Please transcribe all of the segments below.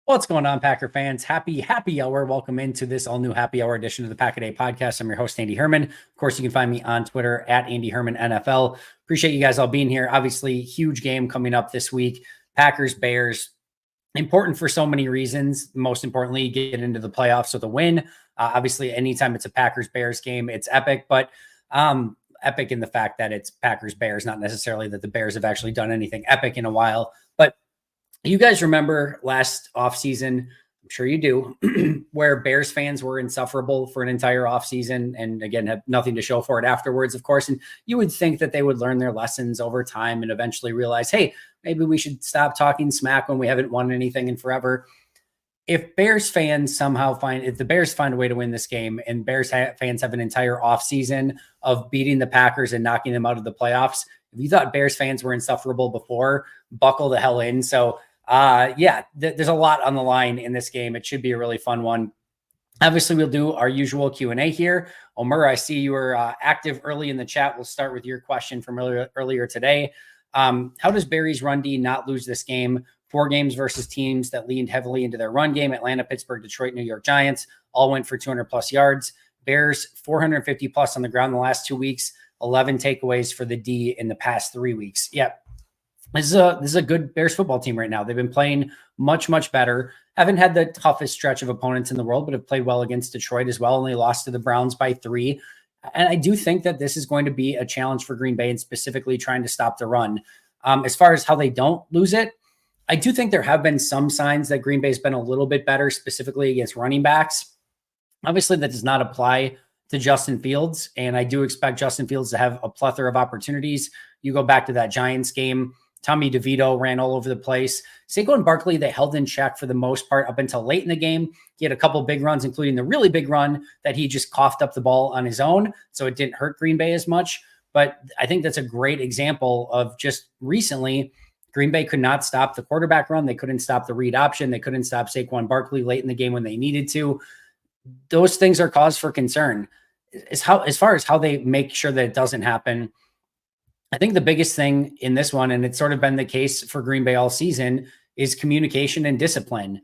What's going on, Packer fans? Happy hour. Welcome into this all-new happy hour edition of the Pack a Day podcast. I'm your host, Andy Herman. Of course, you can find me on Twitter at Andy Herman NFL. Appreciate you guys all being here. Obviously, huge game coming up this week. Packers, Bears. Important for so many reasons. Most importantly, get into the playoffs with a win. Obviously, anytime it's a Packers-Bears game, it's epic. But epic in the fact that it's Packers-Bears, not necessarily that the Bears have actually done anything epic in a while. But you guys remember last offseason, I'm sure you do, where Bears fans were insufferable for an entire offseason and, again, had nothing to show for it afterwards, of course. And you would think that they would learn their lessons over time and eventually realize, hey, maybe we should stop talking smack when we haven't won anything in forever. If the Bears find a way to win this game and Bears fans have an entire offseason of beating the Packers and knocking them out of the playoffs, if you thought Bears fans were insufferable before, buckle the hell in. So, there's a lot on the line in this game. It should be a really fun one. Obviously, we'll do our usual Q&A here. Omer, I see you were active early in the chat. We'll start with your question from earlier today. How does Barry's run D not lose this game? 4 games versus teams that leaned heavily into their run game: Atlanta, Pittsburgh, Detroit, New York Giants, all went for 200-plus yards. Bears, 450-plus on the ground the last 2 weeks, 11 takeaways for the D in the past 3 weeks. Yep. This is a good Bears football team right now. They've been playing much, much better. Haven't had the toughest stretch of opponents in the world, but have played well against Detroit as well. Only lost to the Browns by 3. And I do think that this is going to be a challenge for Green Bay and specifically trying to stop the run. As far as how they don't lose it, I do think there have been some signs that Green Bay's been a little bit better, specifically against running backs. Obviously, that does not apply to Justin Fields, and I do expect Justin Fields to have a plethora of opportunities. You go back to that Giants game, Tommy DeVito ran all over the place. Saquon Barkley, they held in check for the most part up until late in the game. He had a couple big runs, including the really big run that he just coughed up the ball on his own, so it didn't hurt Green Bay as much. But I think that's a great example of just recently, Green Bay could not stop the quarterback run. They couldn't stop the read option. They couldn't stop Saquon Barkley late in the game when they needed to. Those things are cause for concern. As far as how they make sure that it doesn't happen, I think the biggest thing in this one, and it's sort of been the case for Green Bay all season, is communication and discipline.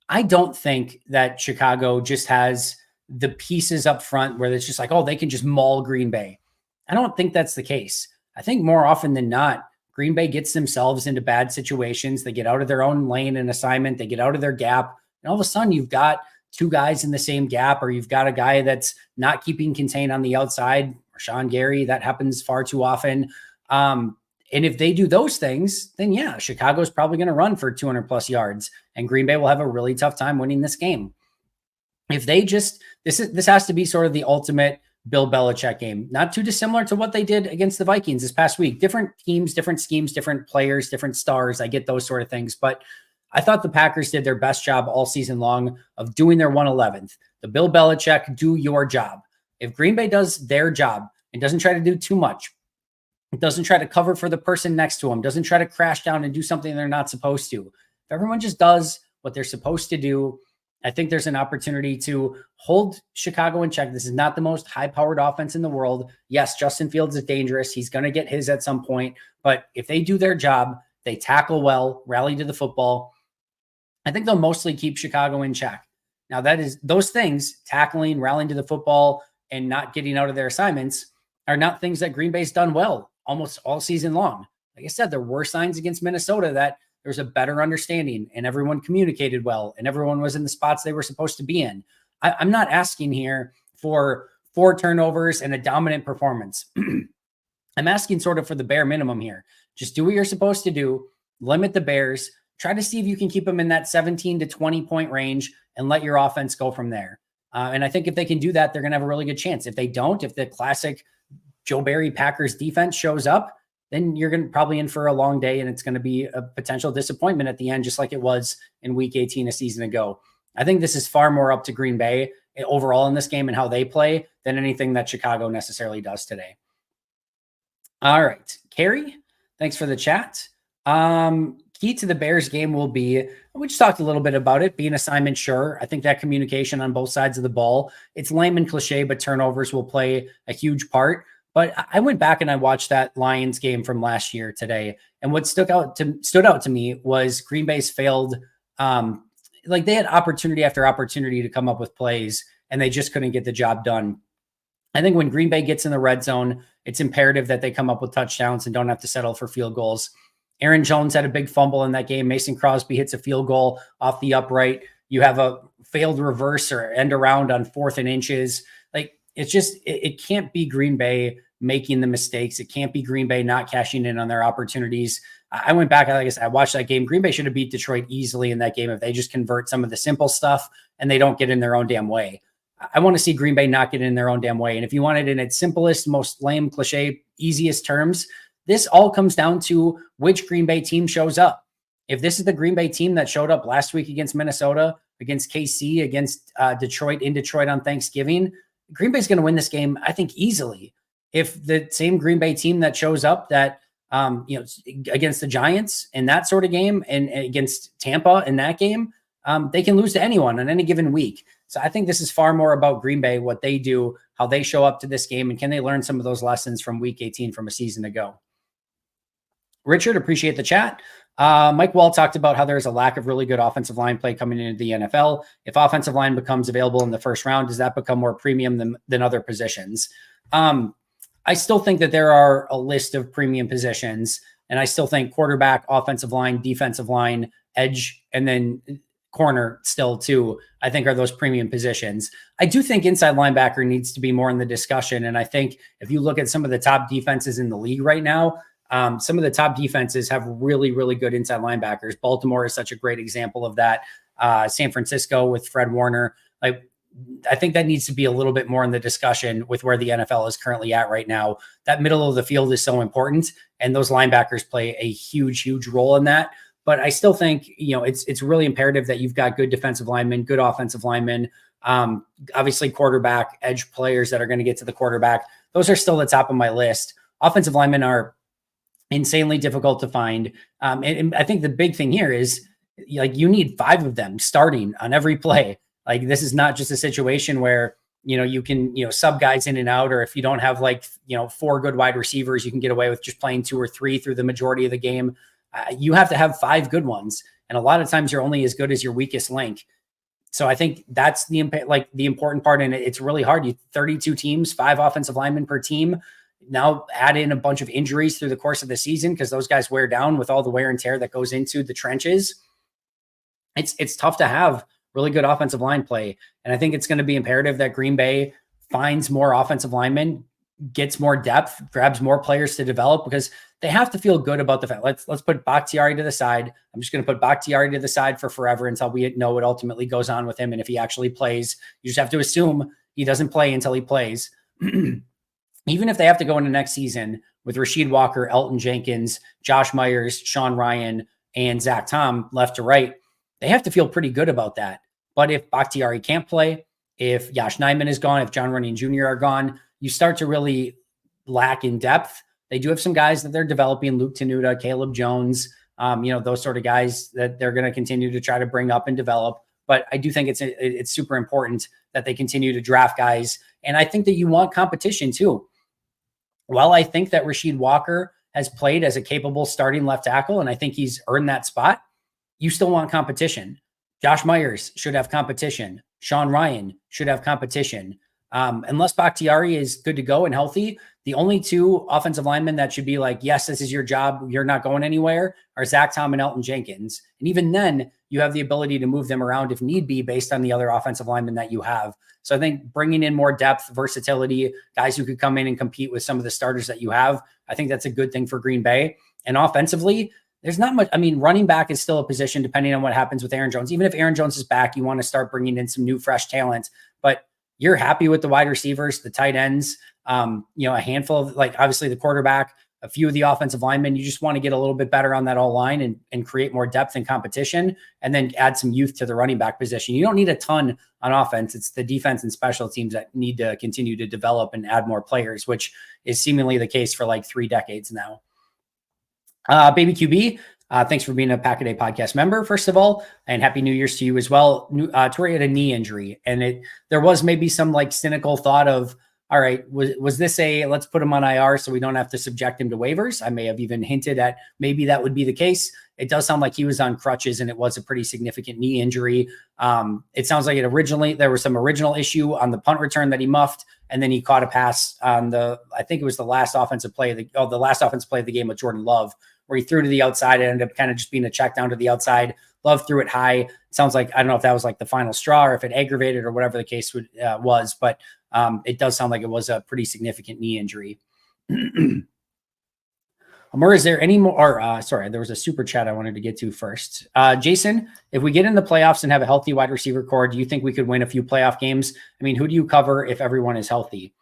I don't think that Chicago just has the pieces up front where it's just like, oh, they can just maul Green Bay. I don't think that's the case. I think more often than not, Green Bay gets themselves into bad situations. They get out of their own lane and assignment. They get out of their gap. And all of a sudden, you've got 2 guys in the same gap, or you've got a guy that's not keeping contained on the outside. Rashan Gary, that happens far too often. And if they do those things, then yeah, Chicago's probably going to run for 200-plus yards, and Green Bay will have a really tough time winning this game. If they just this has to be sort of the ultimate Bill Belichick game, not too dissimilar to what they did against the Vikings this past week. Different teams, different schemes, different players, different stars. I get those sort of things, but I thought the Packers did their best job all season long of doing their 111th. The Bill Belichick, do your job. If Green Bay does their job and doesn't try to do too much, doesn't try to cover for the person next to them, doesn't try to crash down and do something they're not supposed to. If everyone just does what they're supposed to do, I think there's an opportunity to hold Chicago in check. This is not the most high-powered offense in the world. Yes, Justin Fields is dangerous. He's going to get his at some point. But if they do their job, they tackle well, rally to the football, I think they'll mostly keep Chicago in check. Now, that is those things, tackling, rallying to the football, and not getting out of their assignments, are not things that Green Bay's done well almost all season long. Like I said, there were signs against Minnesota that there was a better understanding and everyone communicated well and everyone was in the spots they were supposed to be in. I'm not asking here for 4 turnovers and a dominant performance. I'm asking sort of for the bare minimum here. Just do what you're supposed to do, limit the Bears, try to see if you can keep them in that 17 to 20 point range and let your offense go from there. And I think if they can do that, they're going to have a really good chance. If they don't, if the classic Joe Barry Packers defense shows up, then you're going to probably in for a long day and it's going to be a potential disappointment at the end, just like it was in week 18 a season ago. I think this is far more up to Green Bay overall in this game and how they play than anything that Chicago necessarily does today. All right. Carrie, thanks for the chat. Key to the Bears game will be, we just talked a little bit about it, being assignment sure. I think that communication on both sides of the ball, it's lame and cliche, but turnovers will play a huge part. But I went back and I watched that Lions game from last year today. And what stood out to me was Green Bay's failed like they had opportunity after opportunity to come up with plays and they just couldn't get the job done. I think when Green Bay gets in the red zone, it's imperative that they come up with touchdowns and don't have to settle for field goals. Aaron Jones had a big fumble in that game. Mason Crosby hits a field goal off the upright. You have a failed reverse or end around on 4th and inches. Like it's just, it can't be Green Bay making the mistakes. It can't be Green Bay not cashing in on their opportunities. I went back, like I said, I watched that game. Green Bay should have beat Detroit easily in that game if they just convert some of the simple stuff and they don't get in their own damn way. I want to see Green Bay not get in their own damn way. And if you want it in its simplest, most lame, cliche, easiest terms, this all comes down to which Green Bay team shows up. If this is the Green Bay team that showed up last week against Minnesota, against KC, against Detroit in Detroit on Thanksgiving, Green Bay's going to win this game, I think, easily. If the same Green Bay team that shows up that, against the Giants in that sort of game and against Tampa in that game, they can lose to anyone on any given week. So I think this is far more about Green Bay, what they do, how they show up to this game, and can they learn some of those lessons from week 18 from a season ago. Richard, appreciate the chat. Mike Wall talked about how there's a lack of really good offensive line play coming into the NFL. If offensive line becomes available in the first round, does that become more premium than other positions? I still think that there are a list of premium positions, and I still think quarterback, offensive line, defensive line, edge, and then corner still too, I think are those premium positions. I do think inside linebacker needs to be more in the discussion. And I think if you look at some of the top defenses in the league right now, some of the top defenses have really, really good inside linebackers. Baltimore is such a great example of that. San Francisco with Fred Warner. Like, I think that needs to be a little bit more in the discussion with where the NFL is currently at right now. That middle of the field is so important, and those linebackers play a huge, huge role in that. But I still think, it's really imperative that you've got good defensive linemen, good offensive linemen, obviously quarterback, edge players that are going to get to the quarterback. Those are still the top of my list. Offensive linemen are insanely difficult to find. And I think the big thing here is you need 5 of them starting on every play. Like, this is not just a situation where, you can, sub guys in and out, or if you don't have 4 good wide receivers, you can get away with just playing 2 or 3 through the majority of the game. You have to have 5 good ones. And a lot of times you're only as good as your weakest link. So I think that's the important part. And it's really hard. 32 teams, 5 offensive linemen per team. Now add in a bunch of injuries through the course of the season, because those guys wear down with all the wear and tear that goes into the trenches. It's tough to have really good offensive line play. And I think it's going to be imperative that Green Bay finds more offensive linemen, gets more depth, grabs more players to develop, because they have to feel good about the fact. Let's put Bakhtiari to the side. I'm just going to put Bakhtiari to the side for forever until we know what ultimately goes on with him. And if he actually plays, you just have to assume he doesn't play until he plays. Even if they have to go into next season with Rasheed Walker, Elton Jenkins, Josh Myers, Sean Ryan, and Zach Tom left to right, they have to feel pretty good about that. But if Bakhtiari can't play, if Yosh Nijman is gone, if John Runyan Jr. are gone, you start to really lack in depth. They do have some guys that they're developing, Luke Tenuta, Caleb Jones, those sort of guys that they're going to continue to try to bring up and develop. But I do think it's super important that they continue to draft guys. And I think that you want competition too. While I think that Rasheed Walker has played as a capable starting left tackle, and I think he's earned that spot, you still want competition. Josh Myers should have competition. Sean Ryan should have competition. Unless Bakhtiari is good to go and healthy, the only 2 offensive linemen that should be like, yes, this is your job, you're not going anywhere, are Zach Tom and Elton Jenkins. And even then, you have the ability to move them around if need be based on the other offensive linemen that you have. So I think bringing in more depth, versatility, guys who could come in and compete with some of the starters that you have, I think that's a good thing for Green Bay. And offensively, there's not much. I mean, running back is still a position depending on what happens with Aaron Jones. Even if Aaron Jones is back, you want to start bringing in some new, fresh talent. But you're happy with the wide receivers, the tight ends, a handful of, obviously the quarterback, a few of the offensive linemen. You just want to get a little bit better on that all line and create more depth and competition, and then add some youth to the running back position. You don't need a ton on offense. It's the defense and special teams that need to continue to develop and add more players, which is seemingly the case for 3 decades now. Baby QB, thanks for being a Pack a Day podcast member, first of all, and Happy New Year's to you as well. Torrey had a knee injury, and there was maybe some cynical thought of, all right, was this let's put him on IR so we don't have to subject him to waivers? I may have even hinted at maybe that would be the case. it does sound like he was on crutches and it was a pretty significant knee injury. It sounds like there was some original issue on the punt return that he muffed, and then he caught a pass on I think it was the last offensive play of the game with Jordan Love, where he threw to the outside. It ended up kind of just being a check down to the outside. Love threw it high. It sounds like, I don't know if that was like the final straw or if it aggravated or whatever the case was, but it does sound like it was a pretty significant knee injury. Amor, is there any more? Sorry, there was a super chat I wanted to get to first. Jason, if we get in the playoffs and have a healthy wide receiver core, do you think we could win a few playoff games? I mean, who do you cover if everyone is healthy?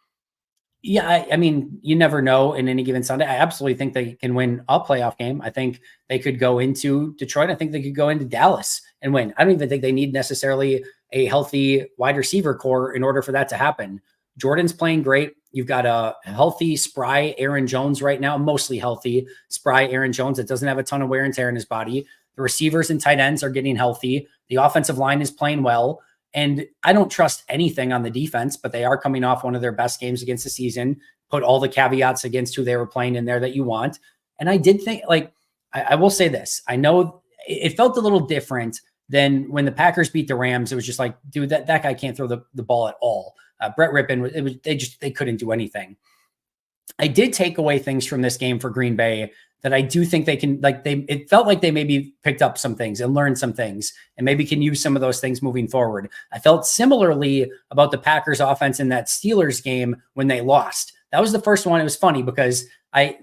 Yeah, I mean, you never know in any given Sunday. I absolutely think they can win a playoff game. I think they could go into Detroit. I think they could go into Dallas and win. I don't even think they need necessarily a healthy wide receiver core in order for that to happen. Jordan's playing great. You've got a healthy, spry Aaron Jones right now, mostly healthy, spry Aaron Jones that doesn't have a ton of wear and tear in his body. The receivers and tight ends are getting healthy. The offensive line is playing well. And I don't trust anything on the defense, but they are coming off one of their best games against the season, put all the caveats against who they were playing in there that you want. And I did think, I will say this. I know it felt a little different than when the Packers beat the Rams. It was just like, dude, that guy can't throw the ball at all. Brett Rippon, they couldn't do anything. I did take away things from this game for Green Bay that I do think they can, it felt like they maybe picked up some things and learned some things and maybe can use some of those things moving forward. I felt similarly about the Packers offense in that Steelers game when they lost. That was the first one. It was funny because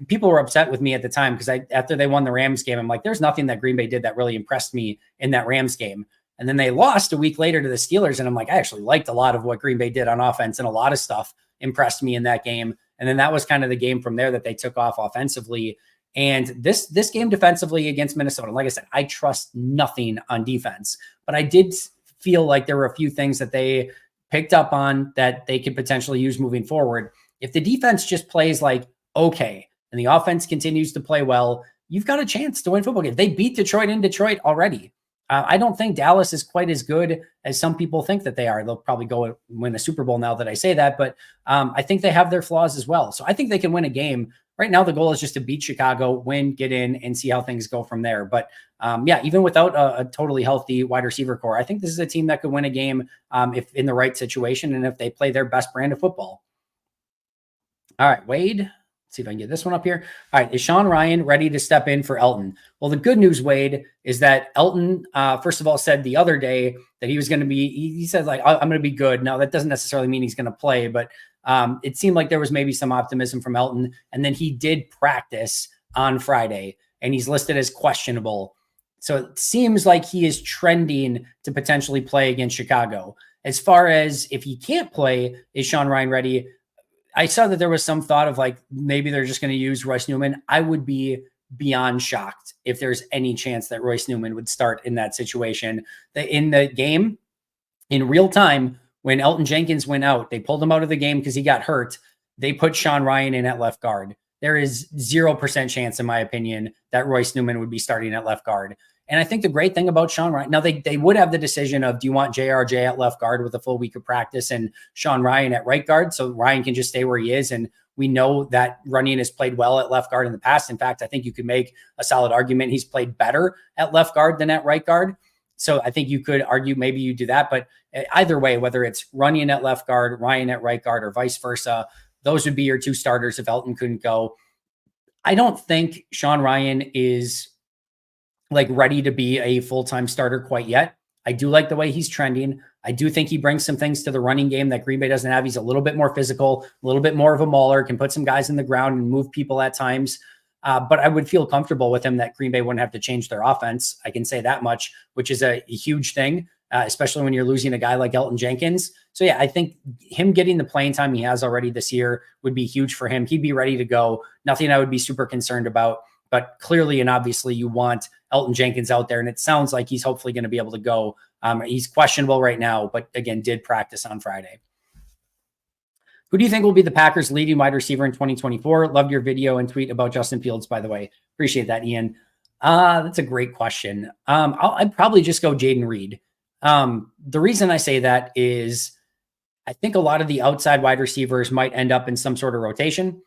people were upset with me at the time because after they won the Rams game, I'm like, there's nothing that Green Bay did that really impressed me in that Rams game. And then they lost a week later to the Steelers. And I'm like, I actually liked a lot of what Green Bay did on offense, and a lot of stuff impressed me in that game. And then that was kind of the game from there that they took off offensively. And this game defensively against Minnesota, like I said, I trust nothing on defense, but I did feel like there were a few things that they picked up on that they could potentially use moving forward. If the defense just plays like okay, and the offense continues to play well, you've got a chance to win football games. They beat Detroit in Detroit already. I don't think Dallas is quite as good as some people think that they are. They'll probably go and win a Super Bowl now that I say that, but I think they have their flaws as well. So I think they can win a game. Right now, the goal is just to beat Chicago, win, get in, and see how things go from there. But yeah, even without a totally healthy wide receiver core, I think this is a team that could win a game if in the right situation and if they play their best brand of football. All right, Wade. Let's see if I can get this one up here. All right. Is Sean Ryan ready to step in for Elton? Well, the good news, Wade, is that Elton, first of all, said the other day that he was going to be, he said, like, I'm going to be good. Now, that doesn't necessarily mean he's going to play, but it seemed like there was maybe some optimism from Elton. And then he did practice on Friday, and he's listed as questionable. So it seems like he is trending to potentially play against Chicago. As far as if he can't play, is Sean Ryan ready? I saw that there was some thought of like, maybe they're just going to use Royce Newman. I would be beyond shocked if there's any chance that Royce Newman would start in that situation. In the game, in real time, when Elton Jenkins went out, they pulled him out of the game because he got hurt. They put Sean Ryan in at left guard. There is 0% chance, in my opinion, that Royce Newman would be starting at left guard. And I think the great thing about Sean Ryan, now they would have the decision of, do you want JRJ at left guard with a full week of practice and Sean Ryan at right guard? So Ryan can just stay where he is. And we know that Runyon has played well at left guard in the past. In fact, I think you could make a solid argument he's played better at left guard than at right guard. So I think you could argue maybe you do that. But either way, whether it's Runyon at left guard, Ryan at right guard, or vice versa, those would be your two starters if Elton couldn't go. I don't think Sean Ryan is like ready to be a full-time starter quite yet. I do like the way he's trending. I do think he brings some things to the running game that Green Bay doesn't have. He's a little bit more physical, a little bit more of a mauler, can put some guys in the ground and move people at times. But I would feel comfortable with him that Green Bay wouldn't have to change their offense. I can say that much, which is a huge thing, especially when you're losing a guy like Elton Jenkins. So yeah, I think him getting the playing time he has already this year would be huge for him. He'd be ready to go. Nothing I would be super concerned about. But clearly and obviously you want Elton Jenkins out there, and it sounds like he's hopefully going to be able to go. He's questionable right now, but again, did practice on Friday. Who do you think will be the Packers' leading wide receiver in 2024? Loved your video and tweet about Justin Fields, by the way. Appreciate that, Ian. That's a great question. I'd probably just go Jaden Reed. The reason I say that is I think a lot of the outside wide receivers might end up in some sort of rotation.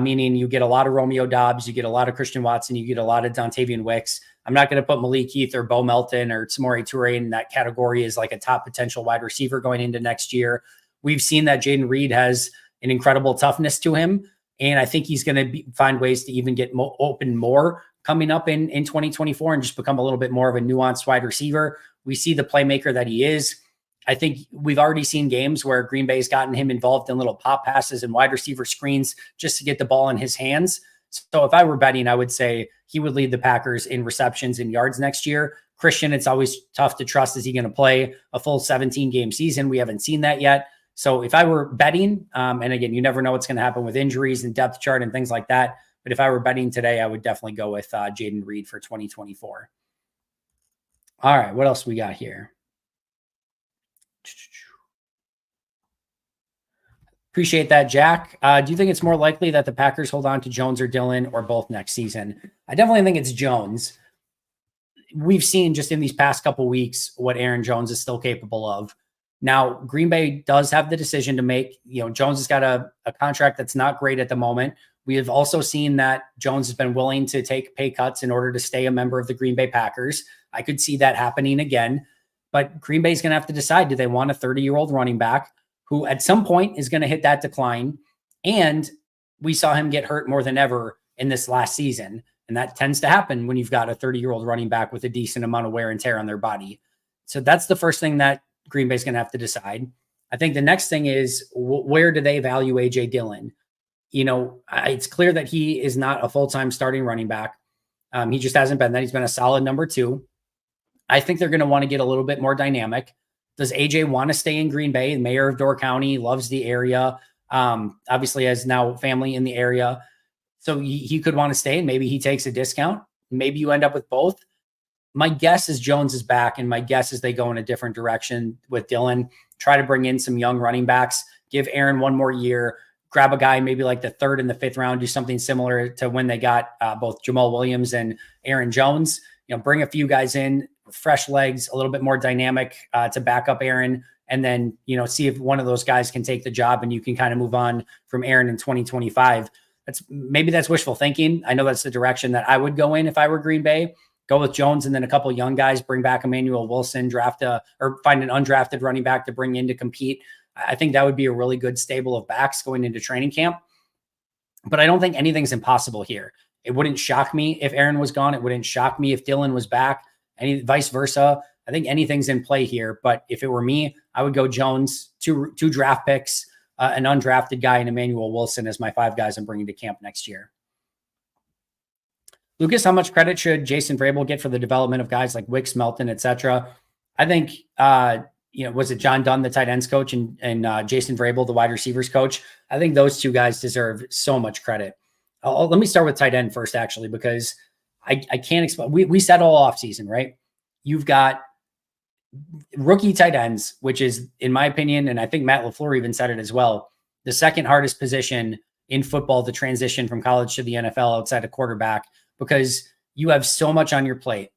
meaning you get a lot of Romeo Doubs, you get a lot of Christian Watson, you get a lot of Dontavian Wicks. I'm not going to put Malik Heath or Bo Melton or Samori Toure in that category as like a top potential wide receiver going into next year. We've seen that Jaden Reed has an incredible toughness to him. And I think he's going to find ways to even get open more coming up in 2024 and just become a little bit more of a nuanced wide receiver. We see the playmaker that he is. I think we've already seen games where Green Bay's gotten him involved in little pop passes and wide receiver screens just to get the ball in his hands. So if I were betting, I would say he would lead the Packers in receptions and yards next year. Christian, it's always tough to trust. Is he going to play a full 17-game season? We haven't seen that yet. So if I were betting, and again, you never know what's going to happen with injuries and depth chart and things like that. But if I were betting today, I would definitely go with Jaden Reed for 2024. All right, what else we got here? Appreciate that, Jack. Do you think it's more likely that the Packers hold on to Jones or Dillon or both next season? I definitely think it's Jones. We've seen just in these past couple weeks what Aaron Jones is still capable of. Now, Green Bay does have the decision to make. Jones has got a contract that's not great at the moment. We have also seen that Jones has been willing to take pay cuts in order to stay a member of the Green Bay Packers. I could see that happening again. But Green Bay is going to have to decide, do they want a 30-year-old running back who at some point is going to hit that decline? And we saw him get hurt more than ever in this last season. And that tends to happen when you've got a 30-year-old running back with a decent amount of wear and tear on their body. So that's the first thing that Green Bay is going to have to decide. I think the next thing is, where do they value A.J. Dillon? It's clear that he is not a full-time starting running back. He just hasn't been that. He's been a solid number 2. I think they're going to want to get a little bit more dynamic. Does AJ want to stay in Green Bay? The mayor of Door County loves the area. Obviously has now family in the area. So he could want to stay, and maybe he takes a discount. Maybe you end up with both. My guess is Jones is back, and my guess is they go in a different direction with Dillon. Try to bring in some young running backs, give Aaron one more year, grab a guy maybe like the 3rd and the 5th round, do something similar to when they got both Jamal Williams and Aaron Jones. Bring a few guys in with fresh legs, a little bit more dynamic to back up Aaron, and then, see if one of those guys can take the job and you can kind of move on from Aaron in 2025. That's wishful thinking. I know that's the direction that I would go in if I were Green Bay. Go with Jones and then a couple of young guys, bring back Emmanuel Wilson, or find an undrafted running back to bring in to compete. I think that would be a really good stable of backs going into training camp. But I don't think anything's impossible here. It wouldn't shock me if Aaron was gone. It wouldn't shock me if Dillon was back, vice versa. I think anything's in play here. But if it were me, I would go Jones, two draft picks, an undrafted guy, and Emmanuel Wilson as my 5 guys I'm bringing to camp next year. Lucas, how much credit should Jason Vrabel get for the development of guys like Wicks, Melton, etc.? I think, was it John Dunn, the tight ends coach, and Jason Vrabel, the wide receivers coach? I think those 2 guys deserve so much credit. Let me start with tight end first, actually, because I can't explain. We said all offseason, right? You've got rookie tight ends, which is, in my opinion, and I think Matt LaFleur even said it as well, the second hardest position in football to transition from college to the NFL outside of quarterback, because you have so much on your plate.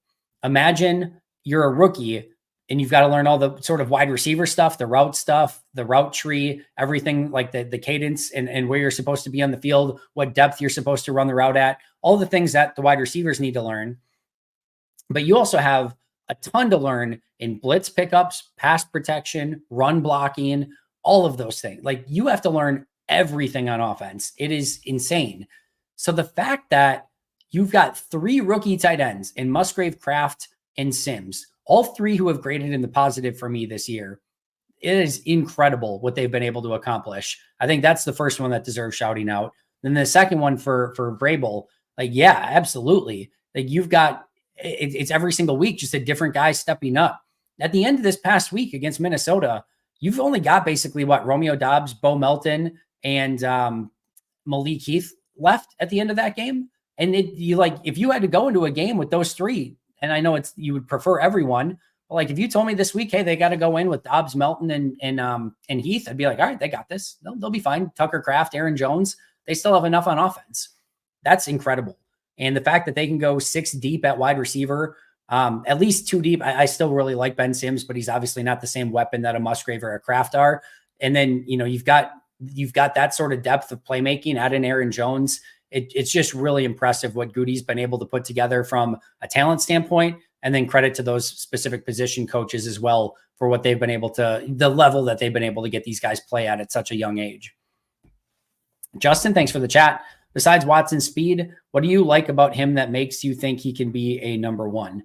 Imagine you're a rookie and you've got to learn all the sort of wide receiver stuff, the route tree, everything like the cadence and where you're supposed to be on the field, what depth you're supposed to run the route at, all the things that the wide receivers need to learn. But you also have a ton to learn in blitz pickups, pass protection, run blocking, all of those things. Like, you have to learn everything on offense. It is insane. So the fact that you've got 3 rookie tight ends in Musgrave, Kraft, and Sims, all 3 who have graded in the positive for me this year. It is incredible what they've been able to accomplish. I think that's the first one that deserves shouting out. Then the second one for Vrabel, yeah, absolutely. You've got, it's every single week, just a different guy stepping up. At the end of this past week against Minnesota, you've only got basically Romeo Doubs, Bo Melton, and Malik Heath left at the end of that game. And if you had to go into a game with those 3, and I know you would prefer everyone, but if you told me this week, hey, they got to go in with Doubs, Melton, and Heath, I'd be like, all right, they got this. They'll be fine. Tucker Kraft, Aaron Jones, they still have enough on offense. That's incredible. And the fact that they can go 6 deep at wide receiver, at least 2 deep. I still really like Ben Sims, but he's obviously not the same weapon that a Musgrave or a Kraft are. And then, you've got you've got that sort of depth of playmaking at an Aaron Jones. It's just really impressive what Goody's been able to put together from a talent standpoint, and then credit to those specific position coaches as well for what they've been able to, the level that they've been able to get these guys play at such a young age. Justin, thanks for the chat. Besides Watson's speed, what do you like about him that makes you think he can be a number one?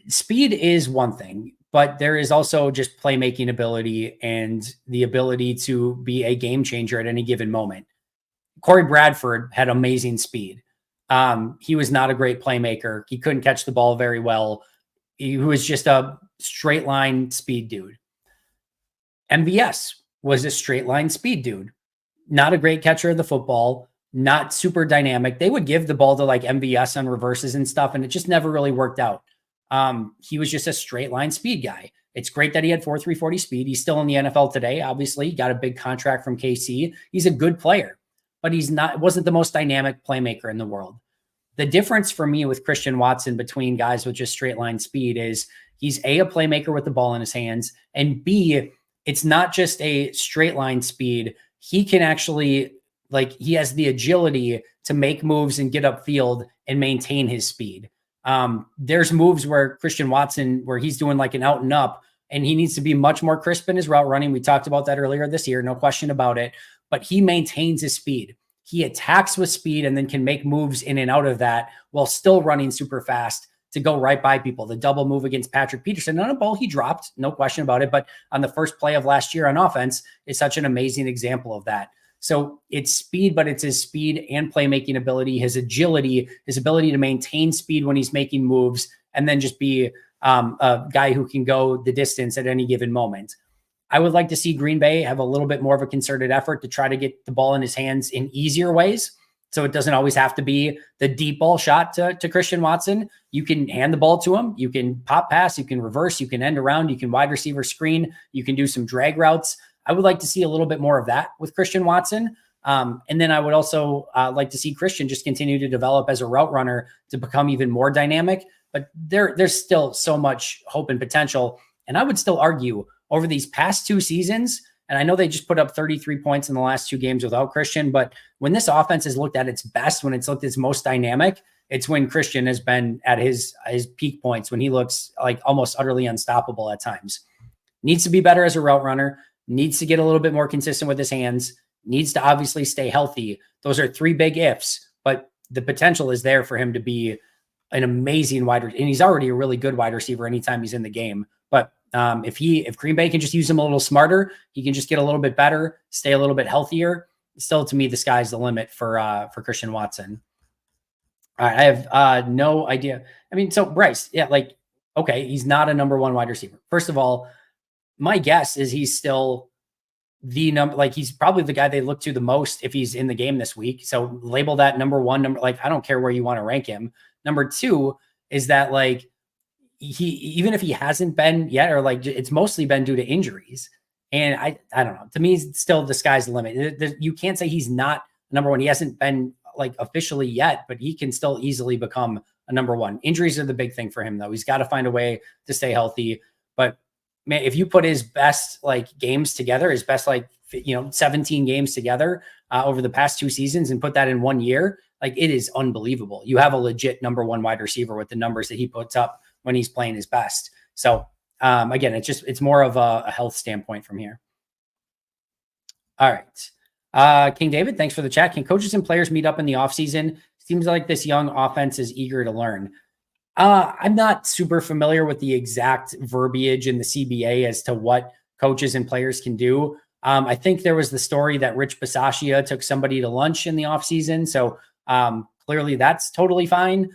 Speed is one thing, but there is also just playmaking ability and the ability to be a game changer at any given moment. Corey Bradford had amazing speed. He was not a great playmaker. He couldn't catch the ball very well. He was just a straight line speed dude. MVS was a straight line speed dude. Not a great catcher of the football, not super dynamic. They would give the ball to like MVS on reverses and stuff, and it just never really worked out. He was just a straight line speed guy. It's great that he had 4.340 speed. He's still in the NFL today. Obviously, he got a big contract from KC. He's a good player, but wasn't the most dynamic playmaker in the world. The difference for me with Christian Watson between guys with just straight line speed is he's a playmaker with the ball in his hands, and B, it's not just a straight line speed. He can actually, he has the agility to make moves and get upfield and maintain his speed. There's moves where Christian Watson, where he's doing like an out and up, and he needs to be much more crisp in his route running. We talked about that earlier this year, no question about it, but he maintains his speed. He attacks with speed and then can make moves in and out of that while still running super fast to go right by people. The double move against Patrick Peterson on a ball he dropped, no question about it, but on the first play of last year on offense is such an amazing example of that. So it's speed, but it's his speed and playmaking ability, his agility, his ability to maintain speed when he's making moves, and then just be a guy who can go the distance at any given moment. I would like to see Green Bay have a little bit more of a concerted effort to try to get the ball in his hands in easier ways. So it doesn't always have to be the deep ball shot to Christian Watson. You can hand the ball to him. You can pop pass. You can reverse. You can end around. You can wide receiver screen. You can do some drag routes. I would like to see a little bit more of that with Christian Watson. And then I would also like to see Christian just continue to develop as a route runner to become even more dynamic. But there's still so much hope and potential. And I would still argue over these past two seasons, and I know they just put up 33 points in the last two games without Christian, but when this offense has looked at its best, when it's looked its most dynamic, it's when Christian has been at his peak points, when he looks like almost utterly unstoppable at times. Needs to be better as a route runner, needs to get a little bit more consistent with his hands, needs to obviously stay healthy. Those are three big ifs, but the potential is there for him to be an amazing wide receiver, and he's already a really good wide receiver anytime he's in the game. But if Green Bay can just use him a little smarter, he can just get a little bit better, stay a little bit healthier. Still, to me, the sky's the limit for Christian Watson. All right, I have no idea. I mean, so Bryce, yeah, okay, he's not a number one wide receiver. First of all, my guess is he's still the number, he's probably the guy they look to the most if he's in the game this week. So label that number one, I don't care where you want to rank him. Number two is that he, even if he hasn't been yet, or it's mostly been due to injuries. And I don't know, to me, still the sky's the limit. You can't say he's not number one. He hasn't been officially yet, but he can still easily become a number one. Injuries are the big thing for him though. He's got to find a way to stay healthy. But man, if you put his best games together, his best 17 games together over the past two seasons and put that in 1 year, it is unbelievable. You have a legit number one wide receiver with the numbers that he puts up when he's playing his best. So again, it's more of a health standpoint from here. All right. King David, thanks for the chat. Can coaches and players meet up in the offseason? Seems like this young offense is eager to learn. I'm not super familiar with the exact verbiage in the CBA as to what coaches and players can do. I think there was the story that Rich Bisaccia took somebody to lunch in the offseason. So clearly that's totally fine.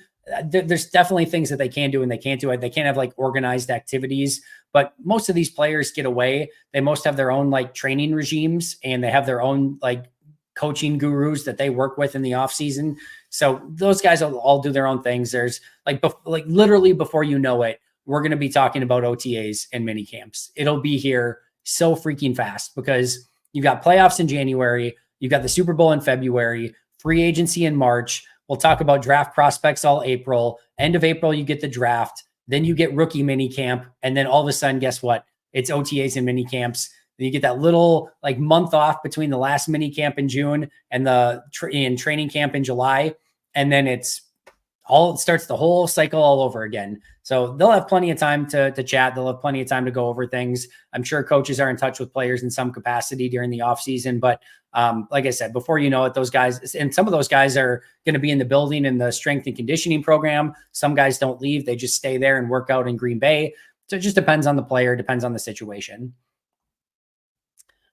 There's definitely things that they can do and they can't do it. They can't have organized activities, but most of these players get away. They most have their own training regimes, and they have their own coaching gurus that they work with in the off season. So those guys all do their own things. There's literally before you know it, we're going to be talking about OTAs and mini camps. It'll be here so freaking fast because you've got playoffs in January. You've got the Super Bowl in February, free agency in March. We'll talk about draft prospects all April. End of April, you get the draft. Then you get rookie mini camp. And then all of a sudden, guess what? It's OTAs and mini camps. You get that little like month off between the last mini camp in June and the training camp in July. And then it starts the whole cycle all over again. So they'll have plenty of time to chat. They'll have plenty of time to go over things. I'm sure coaches are in touch with players in some capacity during the offseason. But like I said, before you know it, those guys, and some of those guys are going to be in the building in the strength and conditioning program. Some guys don't leave. They just stay there and work out in Green Bay. So it just depends on the player, depends on the situation.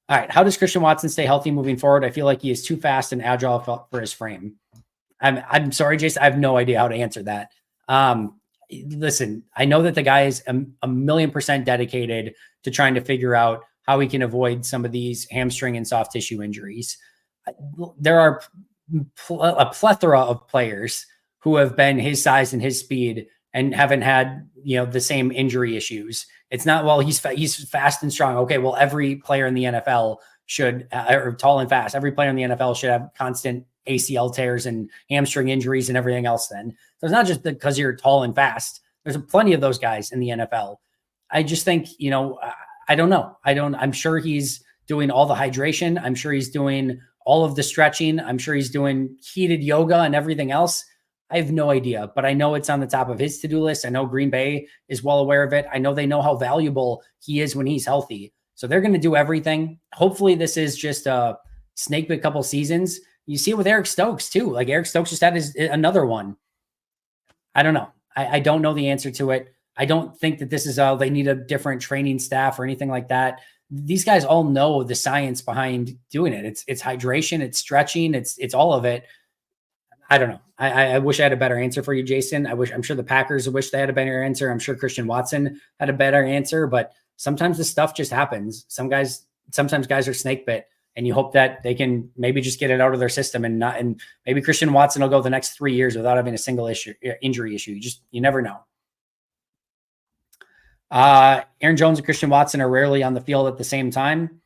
All right. How does Christian Watson stay healthy moving forward? I feel like he is too fast and agile for his frame. I'm sorry, Jason. I have no idea how to answer that. Listen, I know that the guy is a 1,000,000% dedicated to trying to figure out how he can avoid some of these hamstring and soft tissue injuries. There are a plethora of players who have been his size and his speed and haven't had, the same injury issues. It's not, well, he's fast and strong. Okay, well, every player in the NFL should, or tall and fast, every player in the NFL should have constant ACL tears and hamstring injuries and everything else then. So it's not just because you're tall and fast. There's plenty of those guys in the NFL. I just think, I don't know. I'm sure he's doing all the hydration. I'm sure he's doing all of the stretching. I'm sure he's doing heated yoga and everything else. I have no idea, but I know it's on the top of his to-do list. I know Green Bay is well aware of it. I know they know how valuable he is when he's healthy. So they're going to do everything. Hopefully this is just a snake bit couple seasons. You see it with Eric Stokes too. Like Eric Stokes just had another one. I don't know. I don't know the answer to it. I don't think that this is they need a different training staff or anything like that. These guys all know the science behind doing it. It's hydration, it's stretching, it's all of it. I don't know. I wish I had a better answer for you, Jason. I'm sure the Packers wish they had a better answer. I'm sure Christian Watson had a better answer, but sometimes this stuff just happens. Sometimes guys are snake bit, and you hope that they can maybe just get it out of their system and maybe Christian Watson will go the next 3 years without having a single injury issue. You never know. Aaron Jones and Christian Watson are rarely on the field at the same time.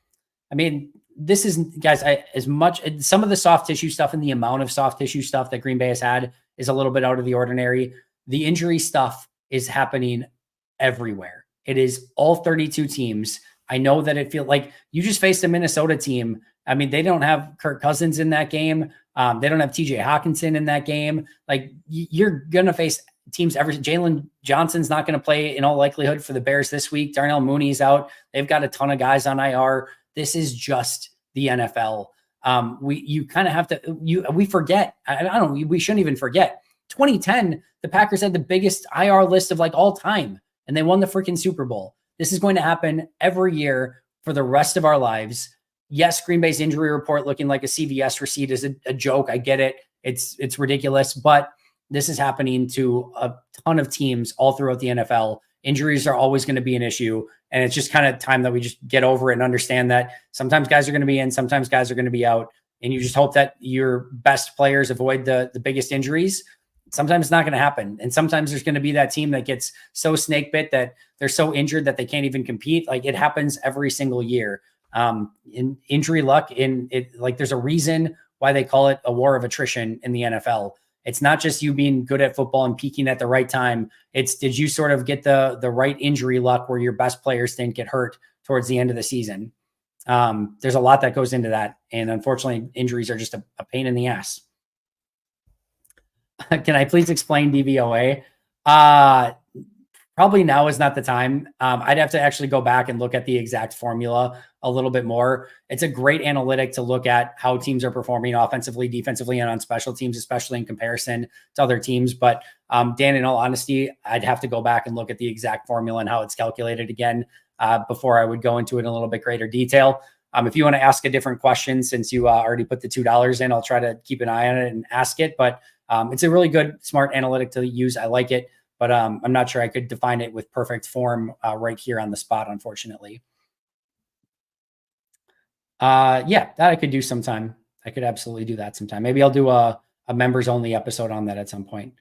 I mean, this is, guys, as much some of the soft tissue stuff and the amount of soft tissue stuff that Green Bay has had is a little bit out of the ordinary. The injury stuff is happening everywhere. It is all 32 teams. I know that it feels like you just faced a Minnesota team. I mean, they don't have Kirk Cousins in that game. They don't have TJ Hawkinson in that game. Like you're going to face teams. Jalen Johnson's not going to play in all likelihood for the Bears this week. Darnell Mooney's out. They've got a ton of guys on IR. This is just the NFL. You kind of have to, we forget. We shouldn't even forget. 2010, the Packers had the biggest IR list of like all time, and they won the freaking Super Bowl. This is going to happen every year for the rest of our lives. Yes, Green Bay's injury report looking like a CVS receipt is a joke. I get it. It's ridiculous, but this is happening to a ton of teams all throughout the NFL. Injuries are always going to be an issue. And it's just kind of time that we just get over it and understand that sometimes guys are going to be in, sometimes guys are going to be out. And you just hope that your best players avoid the biggest injuries. Sometimes it's not going to happen. And sometimes there's going to be that team that gets so snake bit that they're so injured that they can't even compete. Like it happens every single year. In injury luck there's a reason why they call it a war of attrition in the NFL. It's not just you being good at football and peaking at the right time. It's did you sort of get the right injury luck where your best players didn't get hurt towards the end of the season? There's a lot that goes into that. And unfortunately, injuries are just a pain in the ass. Can I please explain DVOA? Probably now is not the time. I'd have to actually go back and look at the exact formula a little bit more. It's a great analytic to look at how teams are performing offensively, defensively, and on special teams, especially in comparison to other teams. But Dan, in all honesty, I'd have to go back and look at the exact formula and how it's calculated again before I would go into it in a little bit greater detail. If you want to ask a different question, since you already put the $2 in, I'll try to keep an eye on it and ask it. But it's a really good, smart analytic to use. I like it. But I'm not sure I could define it with perfect form right here on the spot, unfortunately. Yeah, that I could do sometime. I could absolutely do that sometime. Maybe I'll do a members only episode on that at some point.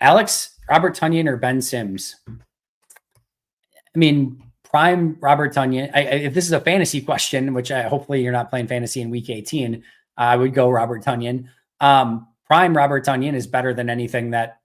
Alex, Robert Tonyan or Ben Sims? I mean, prime Robert Tonyan. If this is a fantasy question, which hopefully you're not playing fantasy in week 18, I would go Robert Tonyan. Prime Robert Tonyan is better than anything that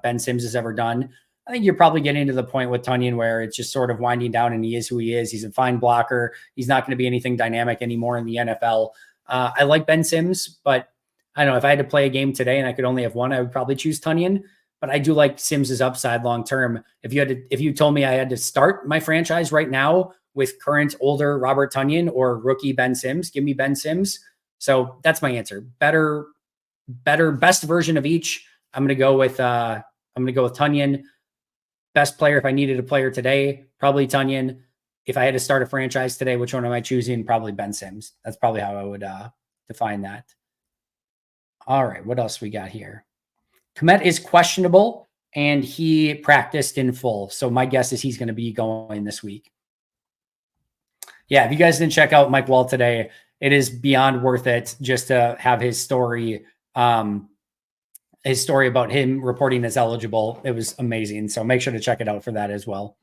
Ben Sims has ever done. I think you're probably getting to the point with Tonyan where it's just sort of winding down and he is who he is. He's a fine blocker. He's not going to be anything dynamic anymore in the NFL. I like Ben Sims, but I don't know if I had to play a game today and I could only have one, I would probably choose Tonyan. But I do like Sims's upside long term. If you told me I had to start my franchise right now with current older Robert Tonyan or rookie Ben Sims, give me Ben Sims. So that's my answer. Best version of each. I'm going to go with Tonyan. Best player, if I needed a player today, probably Tonyan. If I had to start a franchise today, which one am I choosing? Probably Ben Sims. That's probably how I would define that. All right, what else we got here? Kmet is questionable, and he practiced in full. So my guess is he's going to be going this week. Yeah, if you guys didn't check out Mike Wall today, it is beyond worth it just to have his story about him reporting as eligible. It was amazing. So make sure to check it out for that as well.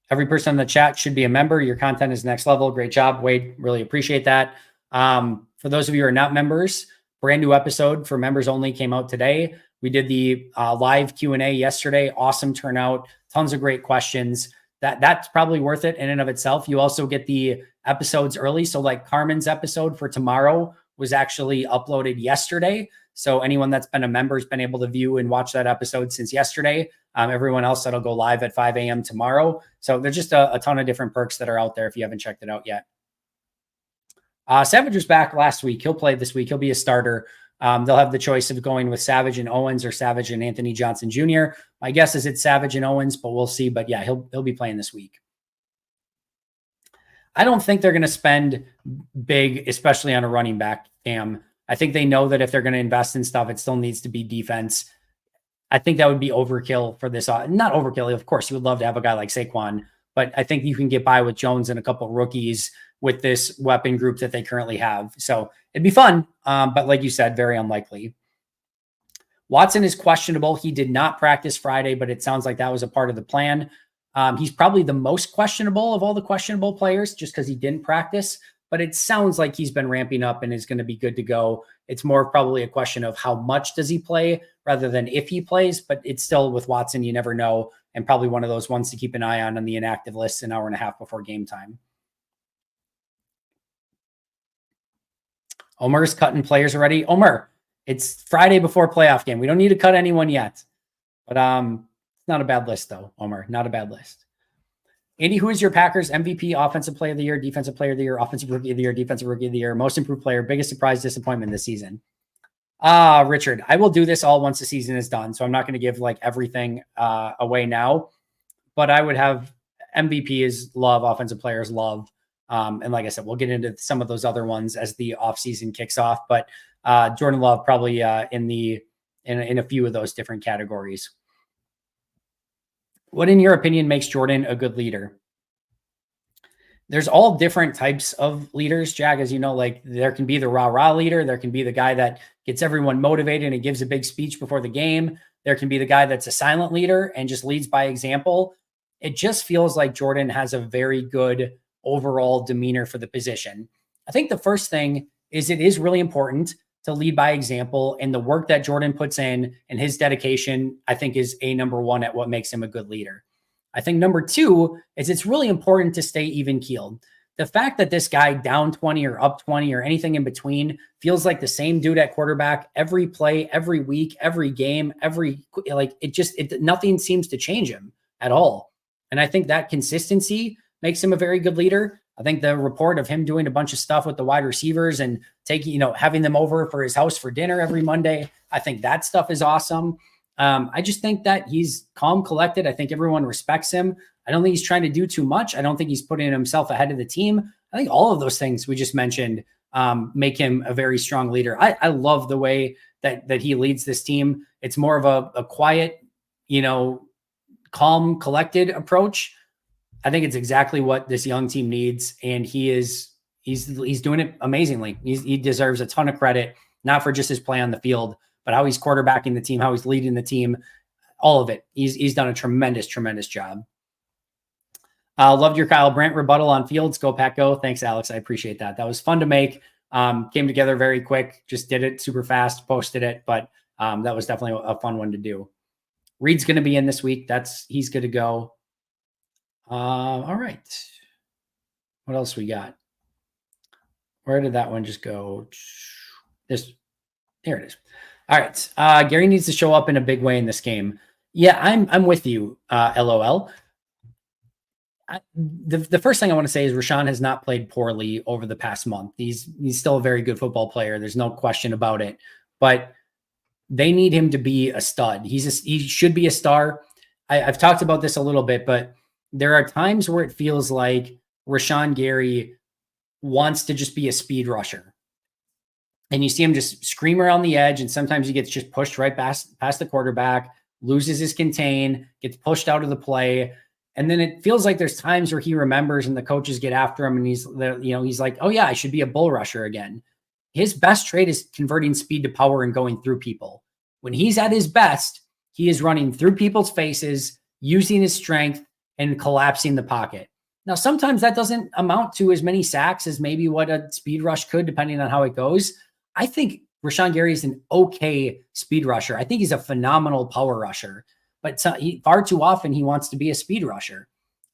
Every person in the chat should be a member. Your content is next level. Great job, Wade. Really appreciate that. For those of you who are not members, brand new episode for members only came out today. We did the live Q&A yesterday. Awesome turnout. Tons of great questions. That's probably worth it in and of itself. You also get the episodes early. So like Carmen's episode for tomorrow was actually uploaded yesterday. So anyone that's been a member has been able to view and watch that episode since yesterday. Everyone else, that'll go live at 5 a.m. tomorrow. So there's just a ton of different perks that are out there if you haven't checked it out yet. Savage was back last week. He'll play this week. He'll be a starter. They'll have the choice of going with Savage and Owens or Savage and Anthony Johnson Jr. My guess is it's Savage and Owens, but we'll see. But yeah, he'll be playing this week. I don't think they're going to spend big, especially on a running back. I think they know that if they're going to invest in stuff, it still needs to be defense. I think that would be overkill for this. Not overkill. Of course, you would love to have a guy like Saquon, but I think you can get by with Jones and a couple rookies with this weapon group that they currently have. So it'd be fun. But like you said, very unlikely. Watson is questionable. He did not practice Friday, but it sounds like that was a part of the plan. He's probably the most questionable of all the questionable players just because he didn't practice, but it sounds like he's been ramping up and is going to be good to go. It's more probably a question of how much does he play rather than if he plays, but it's still with Watson, you never know. And probably one of those ones to keep an eye on the inactive list an hour and a half before game time. Omer's cutting players already. Omer, it's Friday before playoff game. We don't need to cut anyone yet, but it's not a bad list though, Omer, not a bad list. Andy, who is your Packers MVP, offensive player of the year, defensive player of the year, offensive rookie of the year, defensive rookie of the year, most improved player, biggest surprise, disappointment this season? Richard, I will do this all once the season is done. So I'm not going to give like everything away now, but I would have MVP is love, offensive players love. And like I said, we'll get into some of those other ones as the offseason kicks off, but Jordan Love probably in a few of those different categories. What, in your opinion, makes Jordan a good leader? There's all different types of leaders, Jack, as you know, like there can be the rah-rah leader. There can be the guy that gets everyone motivated and gives a big speech before the game. There can be the guy that's a silent leader and just leads by example. It just feels like Jordan has a very good overall demeanor for the position. I think the first thing is it is really important to lead by example, and the work that Jordan puts in and his dedication, I think is number one at what makes him a good leader. I think number two is it's really important to stay even keeled. The fact that this guy down 20 or up 20 or anything in between feels like the same dude at quarterback every play, every week, every game, nothing seems to change him at all. And I think that consistency makes him a very good leader. I think the report of him doing a bunch of stuff with the wide receivers and having them over for his house for dinner every Monday, I think that stuff is awesome. I just think that he's calm, collected. I think everyone respects him. I don't think he's trying to do too much. I don't think he's putting himself ahead of the team. I think all of those things we just mentioned make him a very strong leader. I love the way that he leads this team. It's more of a quiet, calm, collected approach. I think it's exactly what this young team needs. And he's doing it amazingly. He deserves a ton of credit, not for just his play on the field, but how he's quarterbacking the team, how he's leading the team, all of it. He's done a tremendous, tremendous job. Loved your Kyle Brandt rebuttal on Fields. Go Pack Go. Thanks, Alex. I appreciate that. That was fun to make. Came together very quick. Just did it super fast, posted it. But That was definitely a fun one to do. Reed's going to be in this week. He's good to go. All right. What else we got? Where did that one just go? Here it is. All right. Gary needs to show up in a big way in this game. Yeah, I'm with you, LOL. The first thing I want to say is Rashan has not played poorly over the past month. He's still a very good football player. There's no question about it. But they need him to be a stud. He should be a star. I've talked about this a little bit, but there are times where it feels like Rashan Gary wants to just be a speed rusher. And you see him just scream around the edge, and sometimes he gets just pushed right past the quarterback, loses his contain, gets pushed out of the play. And then it feels like there's times where he remembers and the coaches get after him and he's like, oh yeah, I should be a bull rusher again. His best trait is converting speed to power and going through people. When he's at his best, he is running through people's faces, using his strength and collapsing the pocket. Now, sometimes that doesn't amount to as many sacks as maybe what a speed rush could, depending on how it goes. I think Rashan Gary is an okay speed rusher. I think he's a phenomenal power rusher, but far too often he wants to be a speed rusher.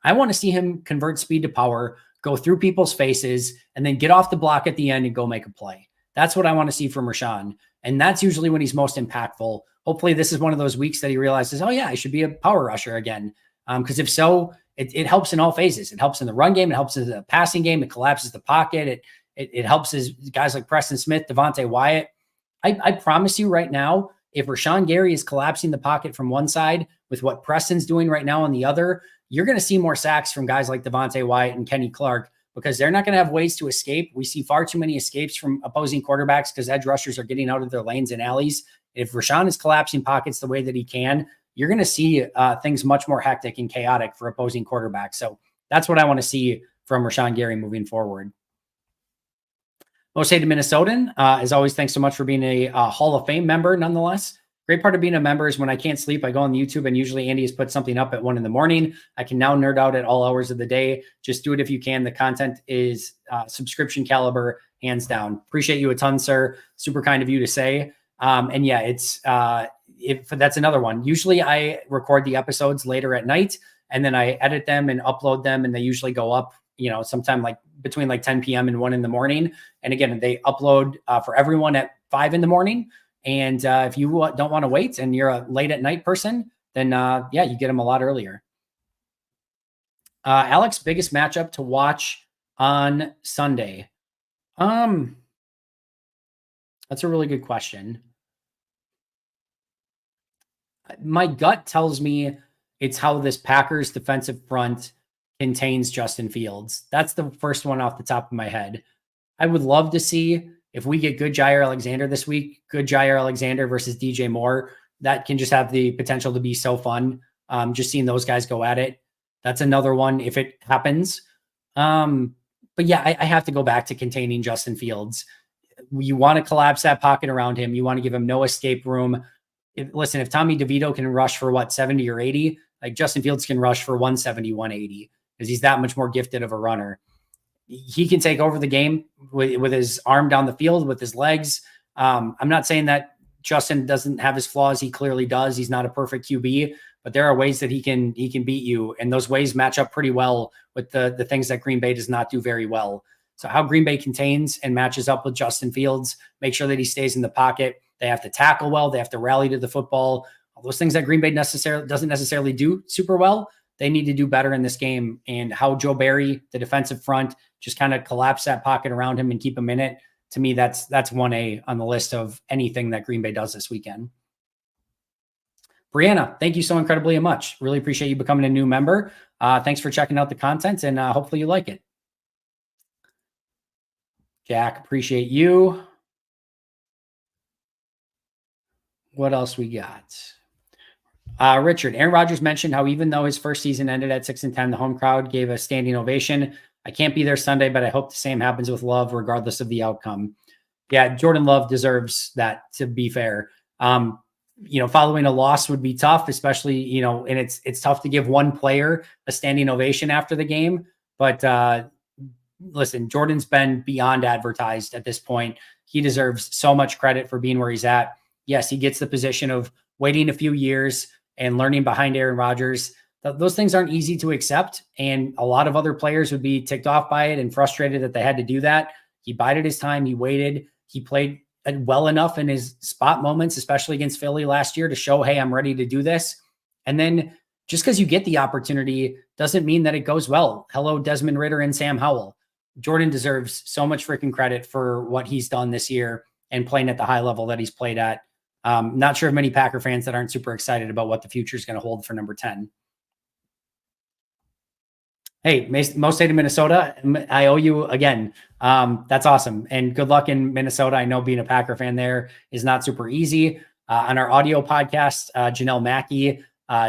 I want to see him convert speed to power, go through people's faces, and then get off the block at the end and go make a play. That's what I want to see from Rashan. And that's usually when he's most impactful. Hopefully this is one of those weeks that he realizes, oh yeah, I should be a power rusher again. Because if so, it helps in all phases. It helps in the run game. It helps in the passing game. It collapses the pocket. It helps his guys like Preston Smith, Devontae Wyatt. I promise you right now, if Rashan Gary is collapsing the pocket from one side with what Preston's doing right now on the other, you're going to see more sacks from guys like Devontae Wyatt and Kenny Clark because they're not going to have ways to escape. We see far too many escapes from opposing quarterbacks because edge rushers are getting out of their lanes and alleys. If Rashan is collapsing pockets the way that he can, you're going to see things much more hectic and chaotic for opposing quarterbacks. So that's what I want to see from Rashan Gary moving forward. Most hated Minnesotan, as always, thanks so much for being a Hall of Fame member. Nonetheless, great part of being a member is when I can't sleep, I go on YouTube and usually Andy has put something up at 1 a.m. I can now nerd out at all hours of the day. Just do it if you can. The content is subscription caliber, hands down. Appreciate you a ton, sir. Super kind of you to say. And yeah, that's another one. Usually I record the episodes later at night and then I edit them and upload them, and they usually go up, sometime like between like 10 p.m. and 1 a.m. And again, they upload for everyone at 5 a.m. And if you don't want to wait and you're a late at night person, then you get them a lot earlier. Alex, biggest matchup to watch on Sunday. That's a really good question. My gut tells me it's how this Packers defensive front contains Justin Fields. That's the first one off the top of my head. I would love to see if we get good Jair Alexander this week, good Jair Alexander versus DJ Moore. That can just have the potential to be so fun. Just seeing those guys go at it. That's another one if it happens. But yeah, I have to go back to containing Justin Fields. You want to collapse that pocket around him. You want to give him no escape room. If Tommy DeVito can rush for 70 or 80, like Justin Fields can rush for 170, 180 because he's that much more gifted of a runner. He can take over the game with his arm down the field, with his legs. I'm not saying that Justin doesn't have his flaws. He clearly does. He's not a perfect QB, but there are ways that he can beat you. And those ways match up pretty well with the things that Green Bay does not do very well. So how Green Bay contains and matches up with Justin Fields, make sure that he stays in the pocket. They have to tackle well. They have to rally to the football. All those things that Green Bay doesn't necessarily do super well, they need to do better in this game. And how Joe Barry, the defensive front, just kind of collapse that pocket around him and keep him in it. To me, that's 1A on the list of anything that Green Bay does this weekend. Brianna, thank you so incredibly much. Really appreciate you becoming a new member. Thanks for checking out the content, and hopefully you like it. Jack, appreciate you. What else we got? Richard, Aaron Rodgers mentioned how even though his first season ended at 6-10, the home crowd gave a standing ovation. I can't be there Sunday, but I hope the same happens with Love, regardless of the outcome. Yeah, Jordan Love deserves that, to be fair. Following a loss would be tough, especially, and it's tough to give one player a standing ovation after the game. But listen, Jordan's been beyond advertised at this point. He deserves so much credit for being where he's at. yes, he gets the position of waiting a few years and learning behind Aaron Rodgers. Those things aren't easy to accept. And a lot of other players would be ticked off by it and frustrated that they had to do that. He bided his time. He waited. He played well enough in his spot moments, especially against Philly last year, to show, hey, I'm ready to do this. And then just because you get the opportunity doesn't mean that it goes well. Hello, Desmond Ridder and Sam Howell. Jordan deserves so much freaking credit for what he's done this year and playing at the high level that he's played at. Not sure of many Packer fans that aren't super excited about what the future is going to hold for number 10. Hey, most state of Minnesota, I owe you again. That's awesome. And good luck in Minnesota. I know being a Packer fan there is not super easy. On our audio podcast, Janelle Mackey,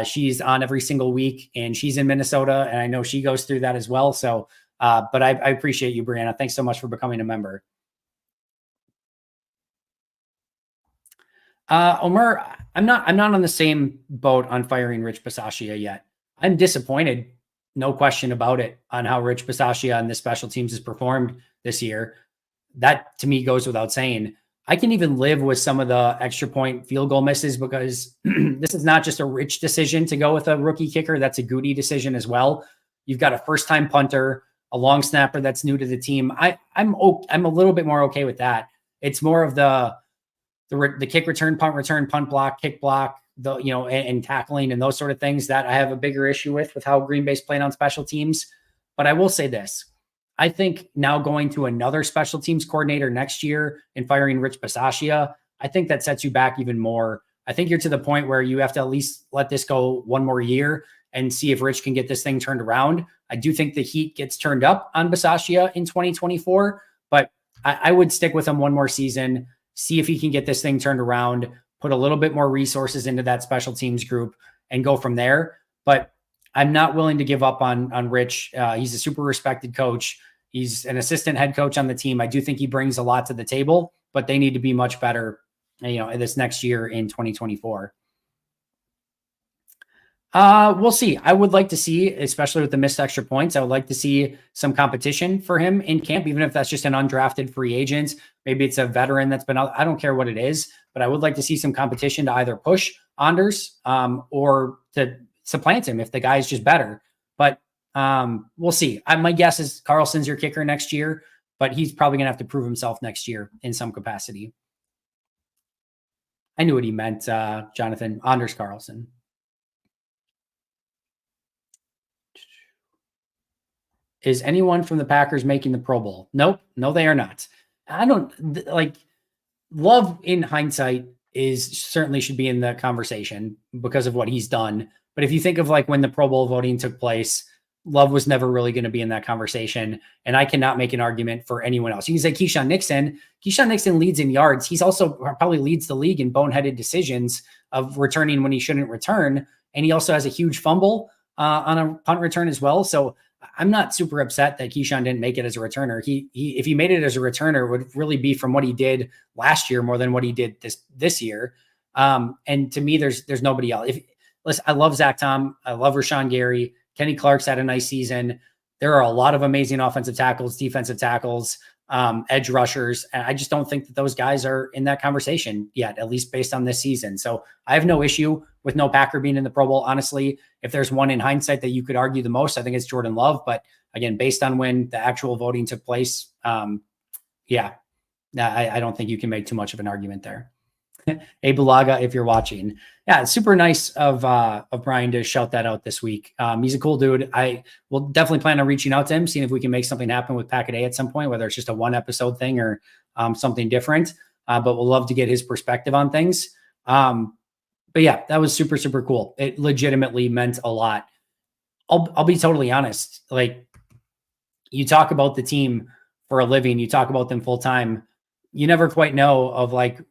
she's on every single week and she's in Minnesota. And I know she goes through that as well. So, but I appreciate you, Brianna. Thanks so much for becoming a member. Omer, I'm not on the same boat on firing Rich Bisaccia yet. I'm disappointed, no question about it, on how Rich Bisaccia and the special teams has performed this year. That to me goes without saying. I can even live with some of the extra point field goal misses because this is not just a Rich decision to go with a rookie kicker. That's a Goody decision as well. You've got a first-time punter, a long snapper that's new to the team. I'm a little bit more okay with that. It's more of the kick return, punt block, kick block, and tackling and those sort of things that I have a bigger issue with how Green Bay's playing on special teams. But I will say this. I think now going to another special teams coordinator next year and firing Rich Bisaccia, I think that sets you back even more. I think you're to the point where you have to at least let this go one more year and see if Rich can get this thing turned around. I do think the heat gets turned up on Bisaccia in 2024, but I would stick with him one more season, see if he can get this thing turned around, put a little bit more resources into that special teams group and go from there. But I'm not willing to give up on Rich. He's a super respected coach. He's an assistant head coach on the team. I do think he brings a lot to the table, but they need to be much better, this next year in 2024. We'll see. I would like to see, especially with the missed extra points, I would like to see some competition for him in camp, even if that's just an undrafted free agent. Maybe it's a veteran that's been out. I don't care what it is, but I would like to see some competition to either push Anders or to supplant him if the guy is just better. But we'll see. My guess is Carlson's your kicker next year, but he's probably going to have to prove himself next year in some capacity. I knew what he meant, Jonathan. Anders Carlson. Is anyone from the Packers making the Pro Bowl? Nope. No, they are not. I don't like Love in hindsight certainly should be in the conversation because of what he's done. But if you think of like when the Pro Bowl voting took place, Love was never really going to be in that conversation. And I cannot make an argument for anyone else. You can say Keisean Nixon. Keisean Nixon leads in yards. He's also probably leads the league in boneheaded decisions of returning when he shouldn't return. And he also has a huge fumble on a punt return as well. So I'm not super upset that Keisean didn't make it as a returner. If he made it as a returner, it would really be from what he did last year more than what he did this year. And to me, there's nobody else. Listen, I love Zach Tom. I love Rashan Gary. Kenny Clark's had a nice season. There are a lot of amazing offensive tackles, defensive tackles, edge rushers. And I just don't think that those guys are in that conversation yet, at least based on this season. So I have no issue with no Packer being in the Pro Bowl. Honestly, if there's one in hindsight that you could argue the most, I think it's Jordan Love. But again, based on when the actual voting took place, I don't think you can make too much of an argument there. Hey, Bulaga, if you're watching. Yeah, it's super nice of Brian to shout that out this week. He's a cool dude. I will definitely plan on reaching out to him, seeing if we can make something happen with Packet A at some point, whether it's just a one episode thing or something different. But we'll love to get his perspective on things. But yeah, that was super, super cool. It legitimately meant a lot. I'll be totally honest. Like, you talk about the team for a living, you talk about them full time. You never quite know of like,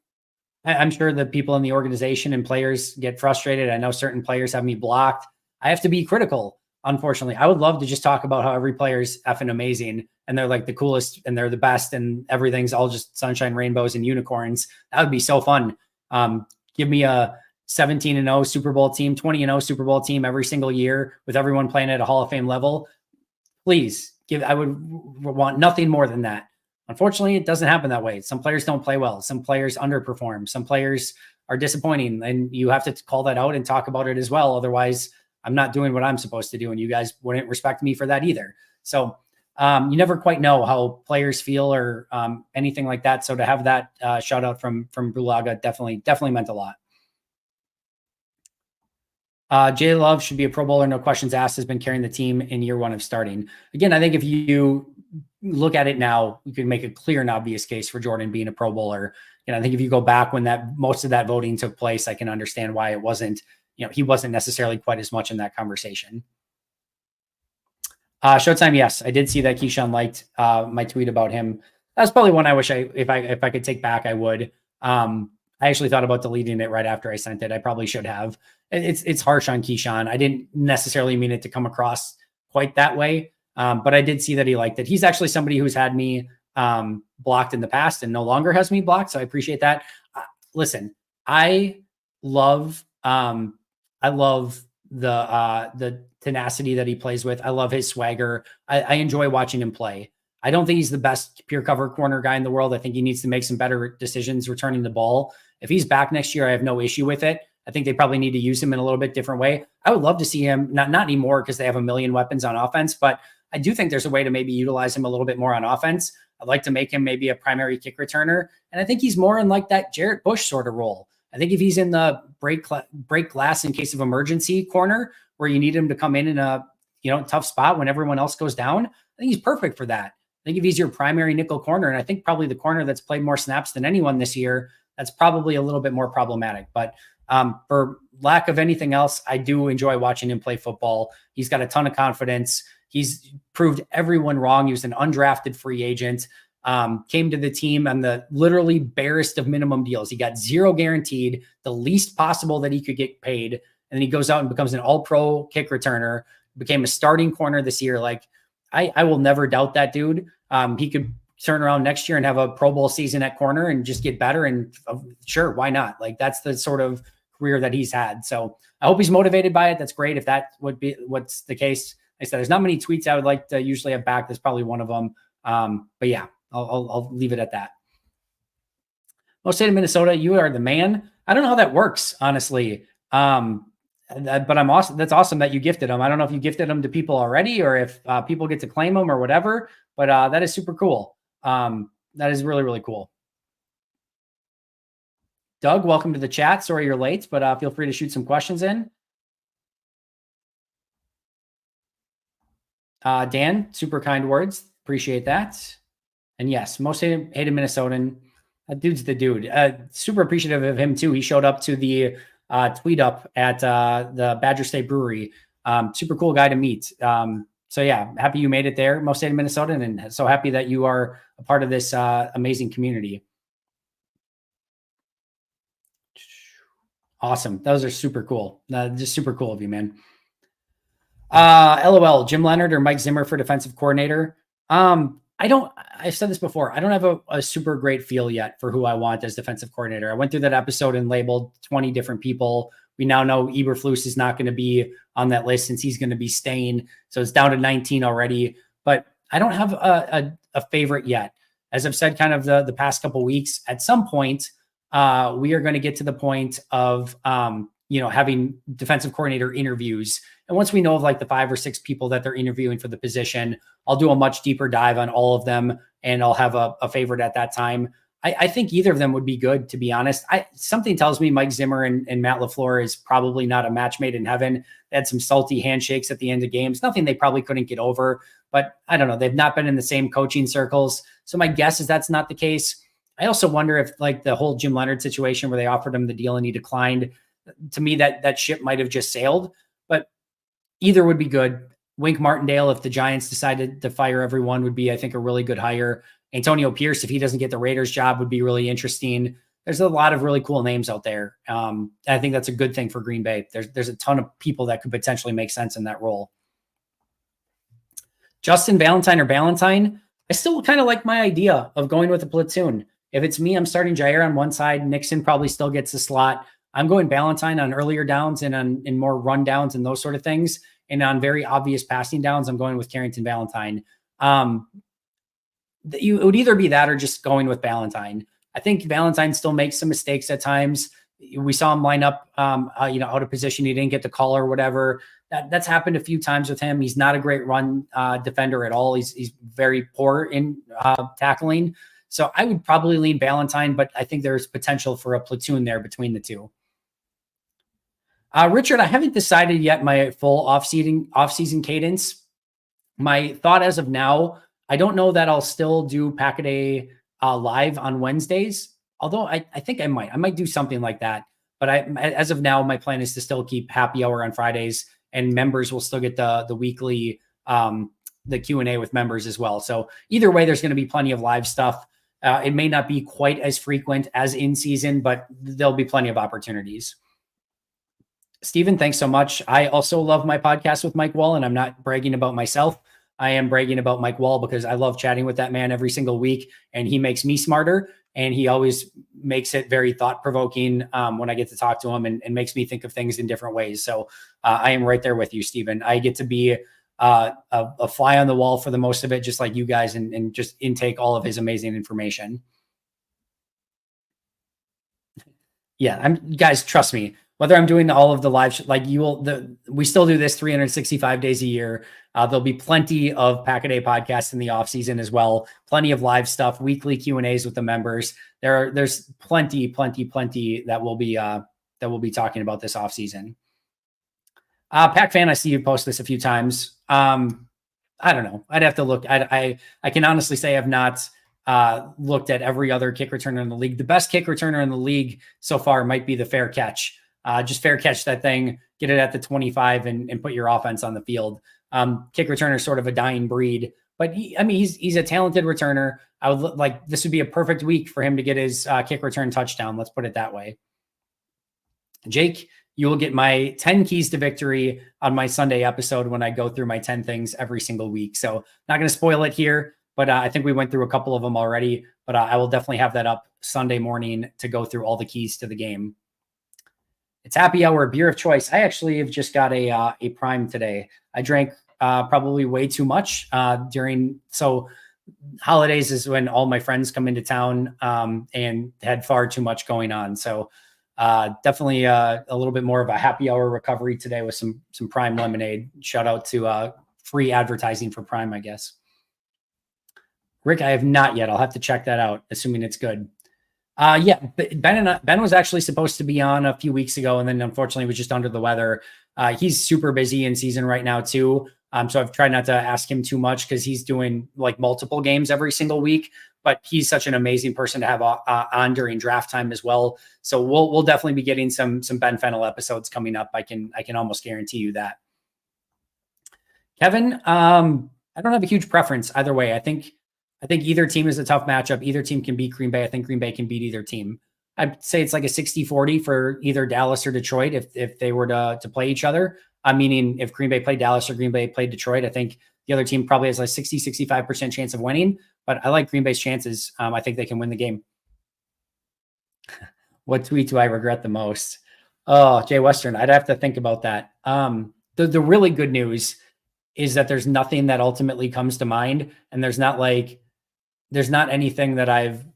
I'm sure the people in the organization and players get frustrated. I know certain players have me blocked. I have to be critical, unfortunately. I would love to just talk about how every player's effing amazing and they're like the coolest and they're the best and everything's all just sunshine, rainbows, and unicorns. That would be so fun. Give me a 17-0 Super Bowl team, 20-0 Super Bowl team every single year with everyone playing at a Hall of Fame level. Please I would want nothing more than that. Unfortunately, it doesn't happen that way. Some players don't play well. Some players underperform. Some players are disappointing, and you have to call that out and talk about it as well. Otherwise, I'm not doing what I'm supposed to do, and you guys wouldn't respect me for that either. So you never quite know how players feel or anything like that. So to have that shout out from Brulaga definitely meant a lot. Jay Love should be a Pro Bowler, no questions asked, has been carrying the team in year one of starting. Again, I think if you look at it now, we can make a clear and obvious case for Jordan being a Pro Bowler. I think if you go back when most of that voting took place, I can understand why it wasn't, he wasn't necessarily quite as much in that conversation. Showtime, yes, I did see that Keisean liked my tweet about him. That's probably one I wish if I could take back, I would. I actually thought about deleting it right after I sent it. I probably should have. It's harsh on Keisean. I didn't necessarily mean it to come across quite that way, but I did see that he liked it. The actually somebody who's had me blocked in the past and no longer has me blocked, so I appreciate that. Listen, I love the tenacity that he plays with. I love his swagger. I enjoy watching him play. I don't think he's the best pure cover corner guy in the world. I think he needs to make some better decisions returning the ball. If he's back next year, I have no issue with it. I think they probably need to use him in a little bit different way. I would love to see him, not anymore because they have a million weapons on offense, but I do think there's a way to maybe utilize him a little bit more on offense. I'd like to make him maybe a primary kick returner. And I think he's more in like that Jarrett Bush sort of role. I think if he's in the break glass in case of emergency corner where you need him to come in a tough spot when everyone else goes down, I think he's perfect for that. I think if he's your primary nickel corner, and I think probably the corner that's played more snaps than anyone this year, that's probably a little bit more problematic. But for lack of anything else, I do enjoy watching him play football. He's got a ton of confidence. He's proved everyone wrong. He was an undrafted free agent, came to the team on the literally barest of minimum deals. He got zero guaranteed, the least possible that he could get paid. And then he goes out and becomes an all-pro kick returner, became a starting corner this year. Like, I will never doubt that dude. He could turn around next year and have a Pro Bowl season at corner and just get better. And sure, why not? Like, that's the sort of career that he's had. So I hope he's motivated by it. That's great. If that would be what's the case. Like I said, there's not many tweets I would like to usually have back. That's probably one of them. But yeah, I'll leave it at that. Most State of Minnesota, you are the man. I don't know how that works, honestly. But I'm awesome. That's awesome that you gifted them. I don't know if you gifted them to people already or if people get to claim them or whatever, but that is super cool. That is really, really cool. Doug, welcome to the chat. Sorry you're late, but feel free to shoot some questions in. Dan, super kind words. Appreciate that. And yes, most hated Minnesotan. That dude's the dude. Super appreciative of him too. He showed up to the tweet up at the Badger State Brewery. Super cool guy to meet. So yeah, happy you made it there, most state of Minnesota, and so happy that you are a part of this amazing community. Awesome. Those are super cool. Just super cool of you, man. LOL, Jim Leonard or Mike Zimmer for defensive coordinator. I've said this before. I don't have a super great feel yet for who I want as defensive coordinator. I went through that episode and labeled 20 different people. We now know Eberflus is not going to be on that list since he's going to be staying. So it's down to 19 already, but I don't have a favorite yet. As I've said, kind of the past couple of weeks, at some point, we are going to get to the point of, having defensive coordinator interviews. And once we know of like the 5 or 6 people that they're interviewing for the position, I'll do a much deeper dive on all of them and I'll have a favorite at that time. I think either of them would be good, to be honest. Something tells me Mike Zimmer and Matt LaFleur is probably not a match made in heaven. They had some salty handshakes at the end of games, nothing they probably couldn't get over, but I don't know. They've not been in the same coaching circles. So my guess is that's not the case. I also wonder if like the whole Jim Leonard situation where they offered him the deal and he declined, to me, that ship might have just sailed, but either would be good. Wink Martindale, if the Giants decided to fire everyone, would be, I think, a really good hire. Antonio Pierce, if he doesn't get the Raiders job, would be really interesting. There's a lot of really cool names out there. I think that's a good thing for Green Bay. There's a ton of people that could potentially make sense in that role. Justin Valentine or Ballantyne, I still kind of like my idea of going with a platoon. If it's me, I'm starting Jair on one side. Nixon probably still gets the slot. I'm going Ballantyne on earlier downs and in more run downs and those sort of things. And on very obvious passing downs, I'm going with Carrington Valentine. It would either be that or just going with Ballantyne. I think Valentine still makes some mistakes at times. we saw him line up, out of position. He didn't get the call or whatever. That's happened a few times with him. He's not a great run defender at all. He's very poor in tackling. So I would probably lean Valentine, but I think there's potential for a platoon there between the two. Richard, I haven't decided yet my full off-season cadence. My thought as of now, I don't know that I'll still do Pack-A-Day live on Wednesdays, although I think I might do something like that. But as of now, my plan is to still keep happy hour on Fridays, and members will still get the weekly, the Q&A with members as well. So either way, there's going to be plenty of live stuff. It may not be quite as frequent as in season, but there'll be plenty of opportunities. Steven, thanks so much. I also love my podcast with Mike Wall, and I'm not bragging about myself. I am bragging about Mike Wall because I love chatting with that man every single week, and he makes me smarter, and he always makes it very thought-provoking when I get to talk to him, and makes me think of things in different ways. So I am right there with you, Steven. I get to be a fly on the wall for the most of it, just like you guys, and just intake all of his amazing information. Yeah, guys, trust me. Whether I'm doing all of the live, we still do this 365 days a year. There'll be plenty of Pack-A-Day podcasts in the off season as well. Plenty of live stuff, weekly Q&As with the members. There's plenty that we'll be talking about this off season. Pack Fan, I see you post this a few times. I don't know. I'd have to look. I can honestly say I've not looked at every other kick returner in the league. The best kick returner in the league so far might be the fair catch. Just fair catch that thing, get it at the 25 and put your offense on the field. Kick returner is sort of a dying breed, but he's a talented returner. I would this would be a perfect week for him to get his kick return touchdown. Let's put it that way. Jake, you will get my 10 keys to victory on my Sunday episode when I go through my 10 things every single week. So not going to spoil it here, but I think we went through a couple of them already, but I will definitely have that up Sunday morning to go through all the keys to the game. It's happy hour, beer of choice. I actually have just got a Prime today. I drank probably way too much so holidays is when all my friends come into town and had far too much going on. So definitely a little bit more of a happy hour recovery today with some Prime lemonade. Shout out to free advertising for Prime, I guess. Rick, I have not yet. I'll have to check that out, assuming it's good. Ben was actually supposed to be on a few weeks ago, and then unfortunately was just under the weather. He's super busy in season right now too. So I've tried not to ask him too much because he's doing like multiple games every single week, but he's such an amazing person to have on during draft time as well. So we'll definitely be getting some Ben Fennell episodes coming up. I can almost guarantee you that. Kevin, I don't have a huge preference either way. I think either team is a tough matchup. Either team can beat Green Bay. I think Green Bay can beat either team. I'd say it's like a 60-40 for either Dallas or Detroit if they were to play each other. Meaning if Green Bay played Dallas or Green Bay played Detroit, I think the other team probably has a 60-65% chance of winning. But I like Green Bay's chances. I think they can win the game. What tweet do I regret the most? Oh, Jay Western, I'd have to think about that. The really good news is that there's nothing that ultimately comes to mind, and there's not anything that I've,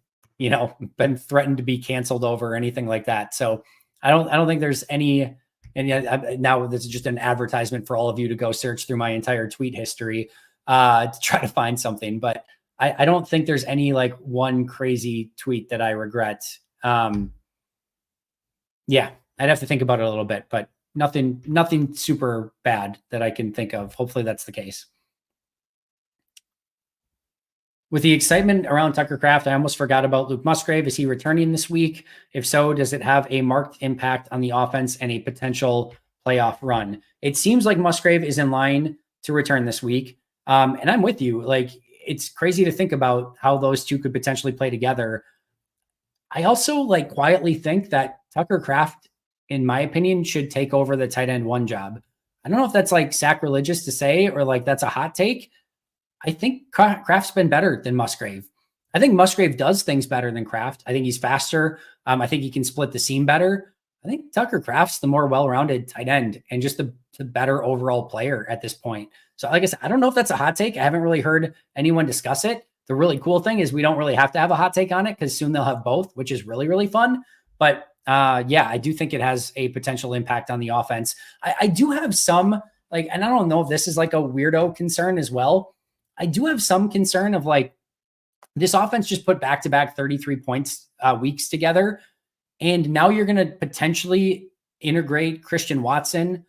been threatened to be canceled over or anything like that. So I don't think there's any, and yet now this is just an advertisement for all of you to go search through my entire tweet history to try to find something. But I don't think there's any like one crazy tweet that I regret. I'd have to think about it a little bit, but nothing super bad that I can think of. Hopefully that's the case. With the excitement around Tucker Kraft, I almost forgot about Luke Musgrave. Is he returning this week? If so, does it have a marked impact on the offense and a potential playoff run? It seems like Musgrave is in line to return this week. And I'm with you. Like, it's crazy to think about how those two could potentially play together. I also quietly think that Tucker Kraft, in my opinion, should take over the tight end one job. I don't know if that's sacrilegious to say or that's a hot take. I think Kraft's been better than Musgrave. I think Musgrave does things better than Kraft. I think he's faster. I think he can split the seam better. I think Tucker Kraft's the more well-rounded tight end and just the better overall player at this point. So like I said, I don't know if that's a hot take. I haven't really heard anyone discuss it. The really cool thing is we don't really have to have a hot take on it because soon they'll have both, which is really, really fun. But Yeah, I do think it has a potential impact on the offense. I do have some, like, and I don't know if this is like a weirdo concern as well. I do have some concern of like, this offense just put back-to-back 33 points weeks together. And now you're going to potentially integrate Christian Watson.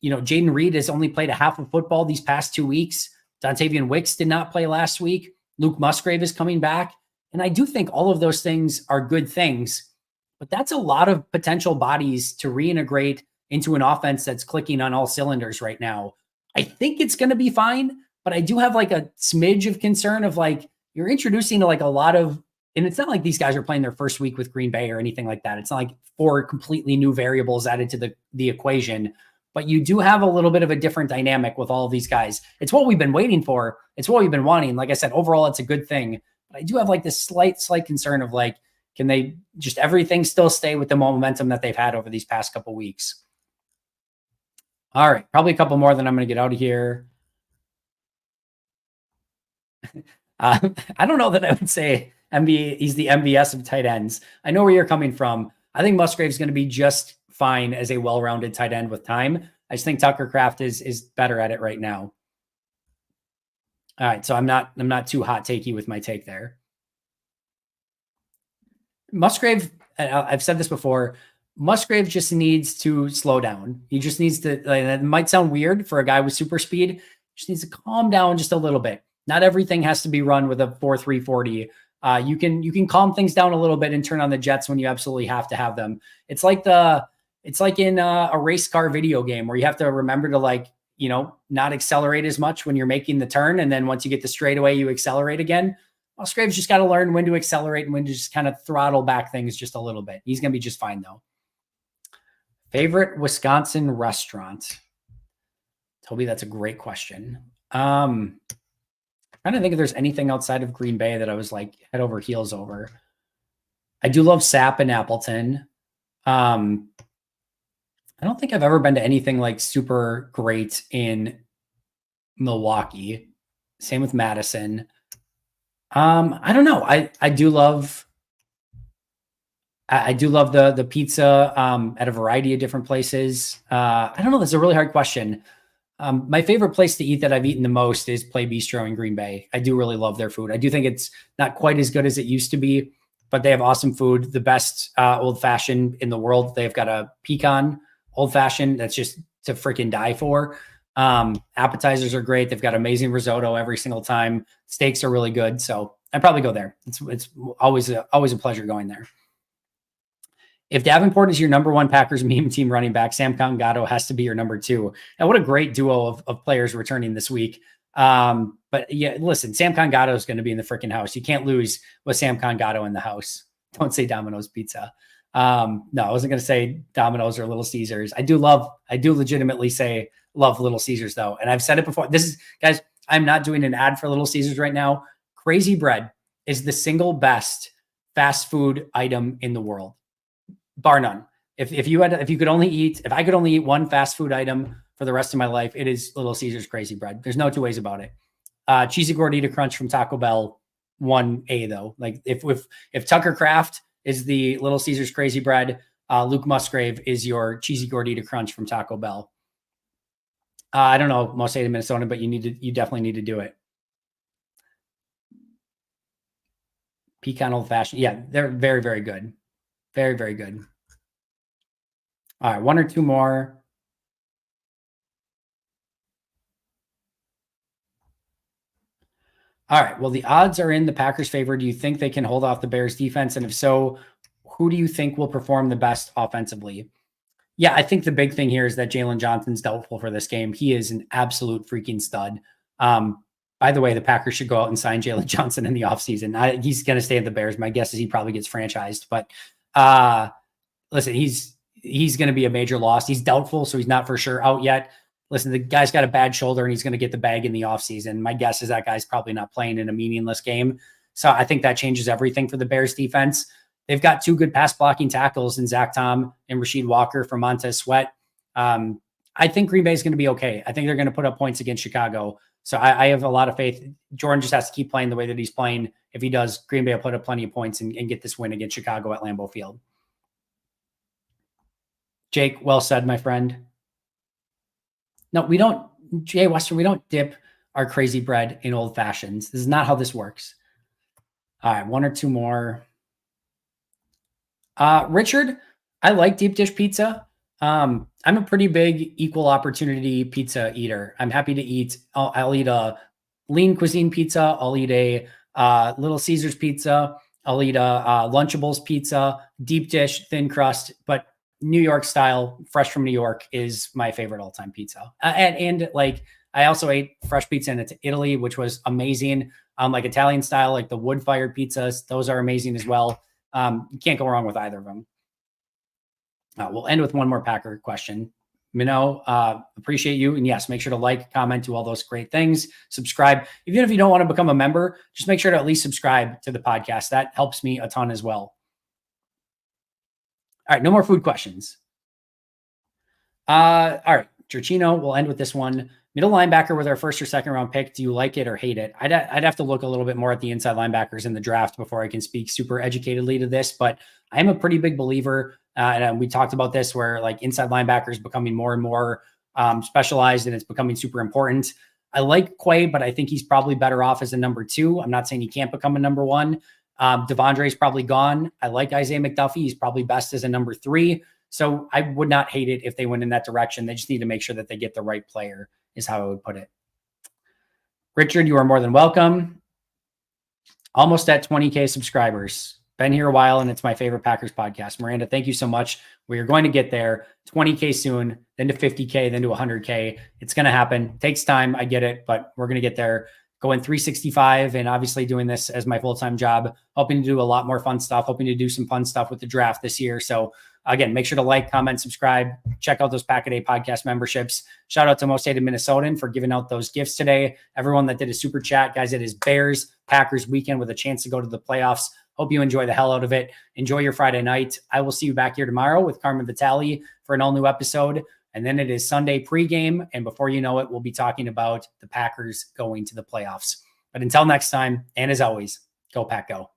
You know, Jaden Reed has only played a half of football these past 2 weeks. Dontavian Wicks did not play last week. Luke Musgrave is coming back. And I do think all of those things are good things, but that's a lot of potential bodies to reintegrate into an offense that's clicking on all cylinders right now. I think it's going to be fine, but I do have like a smidge of concern of like, you're introducing like a lot of, and it's not like these guys are playing their first week with Green Bay or anything like that. It's not like 4 completely new variables added to the equation, but you do have a little bit of a different dynamic with all of these guys. It's what we've been waiting for. It's what we've been wanting. Like I said, overall, it's a good thing. But I do have like this slight concern of like, can they just everything still stay with the momentum that they've had over these past couple weeks? All right, probably a couple more, then I'm going to get out of here. I don't know that I would say he's the MVS of tight ends. I know where you're coming from. I think Musgrave's going to be just fine as a well-rounded tight end with time. I just think Tucker Kraft is better at it right now. All right, so I'm not too hot takey with my take there. Musgrave, I've said this before, Musgrave just needs to slow down. He just needs to, that might sound weird for a guy with super speed, just needs to calm down just a little bit. Not everything has to be run with a 4.3 40. You can calm things down a little bit and turn on the jets when you absolutely have to have them. It's like in a race car video game where you have to remember to like, you know, not accelerate as much when you're making the turn. And then once you get the straightaway, you accelerate again. Musgrave's just got to learn when to accelerate and when to just kind of throttle back things just a little bit. He's going to be just fine though. Favorite Wisconsin restaurant? Toby, that's a great question. I'm trying to think if there's anything outside of Green Bay that I was like head over heels over. I do love Sap in Appleton. I don't think I've ever been to anything like super great in Milwaukee. Same with Madison. I don't know. I do love the pizza at a variety of different places. I don't know. That's a really hard question. My favorite place to eat that I've eaten the most is Play Bistro in Green Bay. I do really love their food. I do think it's not quite as good as it used to be, but they have awesome food. The best old fashioned in the world. They've got a pecan old fashioned that's just to freaking die for. Appetizers are great. They've got amazing risotto every single time. Steaks are really good. So I'd probably go there. It's always a pleasure going there. If Davenport is your number one Packers meme team running back, Sam Gatto has to be your number 2. And what a great duo of players returning this week. But yeah, listen, Sam Gatto is going to be in the freaking house. You can't lose with Sam Gatto in the house. Don't say Domino's Pizza. No, I wasn't going to say Domino's or Little Caesars. I do legitimately say love Little Caesars though. And I've said it before. This is, guys, I'm not doing an ad for Little Caesars right now. Crazy Bread is the single best fast food item in the world, bar none. If I could only eat one fast food item for the rest of my life, it is Little Caesars Crazy Bread. There's no two ways about it. Cheesy Gordita Crunch from Taco Bell, 1A though. Like if Tucker Kraft is the Little Caesars Crazy Bread, Luke Musgrave is your Cheesy Gordita Crunch from Taco Bell. I don't know most state of Minnesota, but you definitely need to do it. Pecan old fashioned. Yeah, they're very, very good. Very, very good. All right, 1 or 2 more. All right, well, the odds are in the Packers' favor. Do you think they can hold off the Bears' defense? And if so, who do you think will perform the best offensively? Yeah, I think the big thing here is that Jalen Johnson's doubtful for this game. He is an absolute freaking stud. By the way, the Packers should go out and sign Jalen Johnson in the offseason. He's going to stay at the Bears. My guess is he probably gets franchised. But listen, he's going to be a major loss. He's doubtful, so he's not for sure out yet. Listen, the guy's got a bad shoulder, and he's going to get the bag in the offseason. My guess is that guy's probably not playing in a meaningless game. So I think that changes everything for the Bears defense. They've got 2 good pass blocking tackles in Zach Tom and Rasheed Walker from Montez Sweat. I think Green Bay is going to be okay. I think they're going to put up points against Chicago. So I have a lot of faith. Jordan just has to keep playing the way that he's playing. If he does, Green Bay will put up plenty of points and get this win against Chicago at Lambeau Field. Jake, well said, my friend. No, we don't, Jay Western, we don't dip our crazy bread in old fashions. This is not how this works. All right, one or two more. Richard, I like deep dish pizza. I'm a pretty big equal opportunity pizza eater. I'm happy to eat. I'll eat a lean cuisine pizza. I'll eat a Little Caesars pizza. I'll eat a Lunchables pizza, deep dish, thin crust, but New York style, fresh from New York is my favorite all-time pizza. And like, I also ate fresh pizza in Italy, which was amazing. Like Italian style, like the wood-fired pizzas, those are amazing as well. You can't go wrong with either of them. We'll end with one more Packer question. Minnow, appreciate you. And yes, make sure to like, comment, do all those great things. Subscribe. Even if you don't want to become a member, just make sure to at least subscribe to the podcast. That helps me a ton as well. All right, no more food questions. All right, Giorgino, we'll end with this one. Middle linebacker with our first or second round pick. Do you like it or hate it? I'd have to look a little bit more at the inside linebackers in the draft before I can speak super educatedly to this, but I am a pretty big believer. And we talked about this where like inside linebackers becoming more and more specialized and it's becoming super important. I like Quay, but I think he's probably better off as a number 2. I'm not saying he can't become a number 1. Devondre's probably gone. I like Isaiah McDuffie. He's probably best as a number 3. So I would not hate it if they went in that direction. They just need to make sure that they get the right player is how I would put it. Richard, you are more than welcome. Almost at 20K subscribers. Been here a while, and it's my favorite Packers podcast. Miranda, thank you so much. We are going to get there. 20K soon, then to 50K, then to 100K. It's going to happen. Takes time. I get it, but we're going to get there. Going 365 and obviously doing this as my full-time job, hoping to do a lot more fun stuff, hoping to do some fun stuff with the draft this year. So again, make sure to like, comment, subscribe, check out those Pack-A-Day podcast memberships. Shout out to Most Hated Minnesotan for giving out those gifts today. Everyone that did a super chat, guys, it is Bears Packers weekend with a chance to go to the playoffs. Hope you enjoy the hell out of it. Enjoy your Friday night. I will see you back here tomorrow with Carmen Vitale for an all-new episode. And then it is Sunday pregame. And before you know it, we'll be talking about the Packers going to the playoffs. But until next time, and as always, go Pack Go.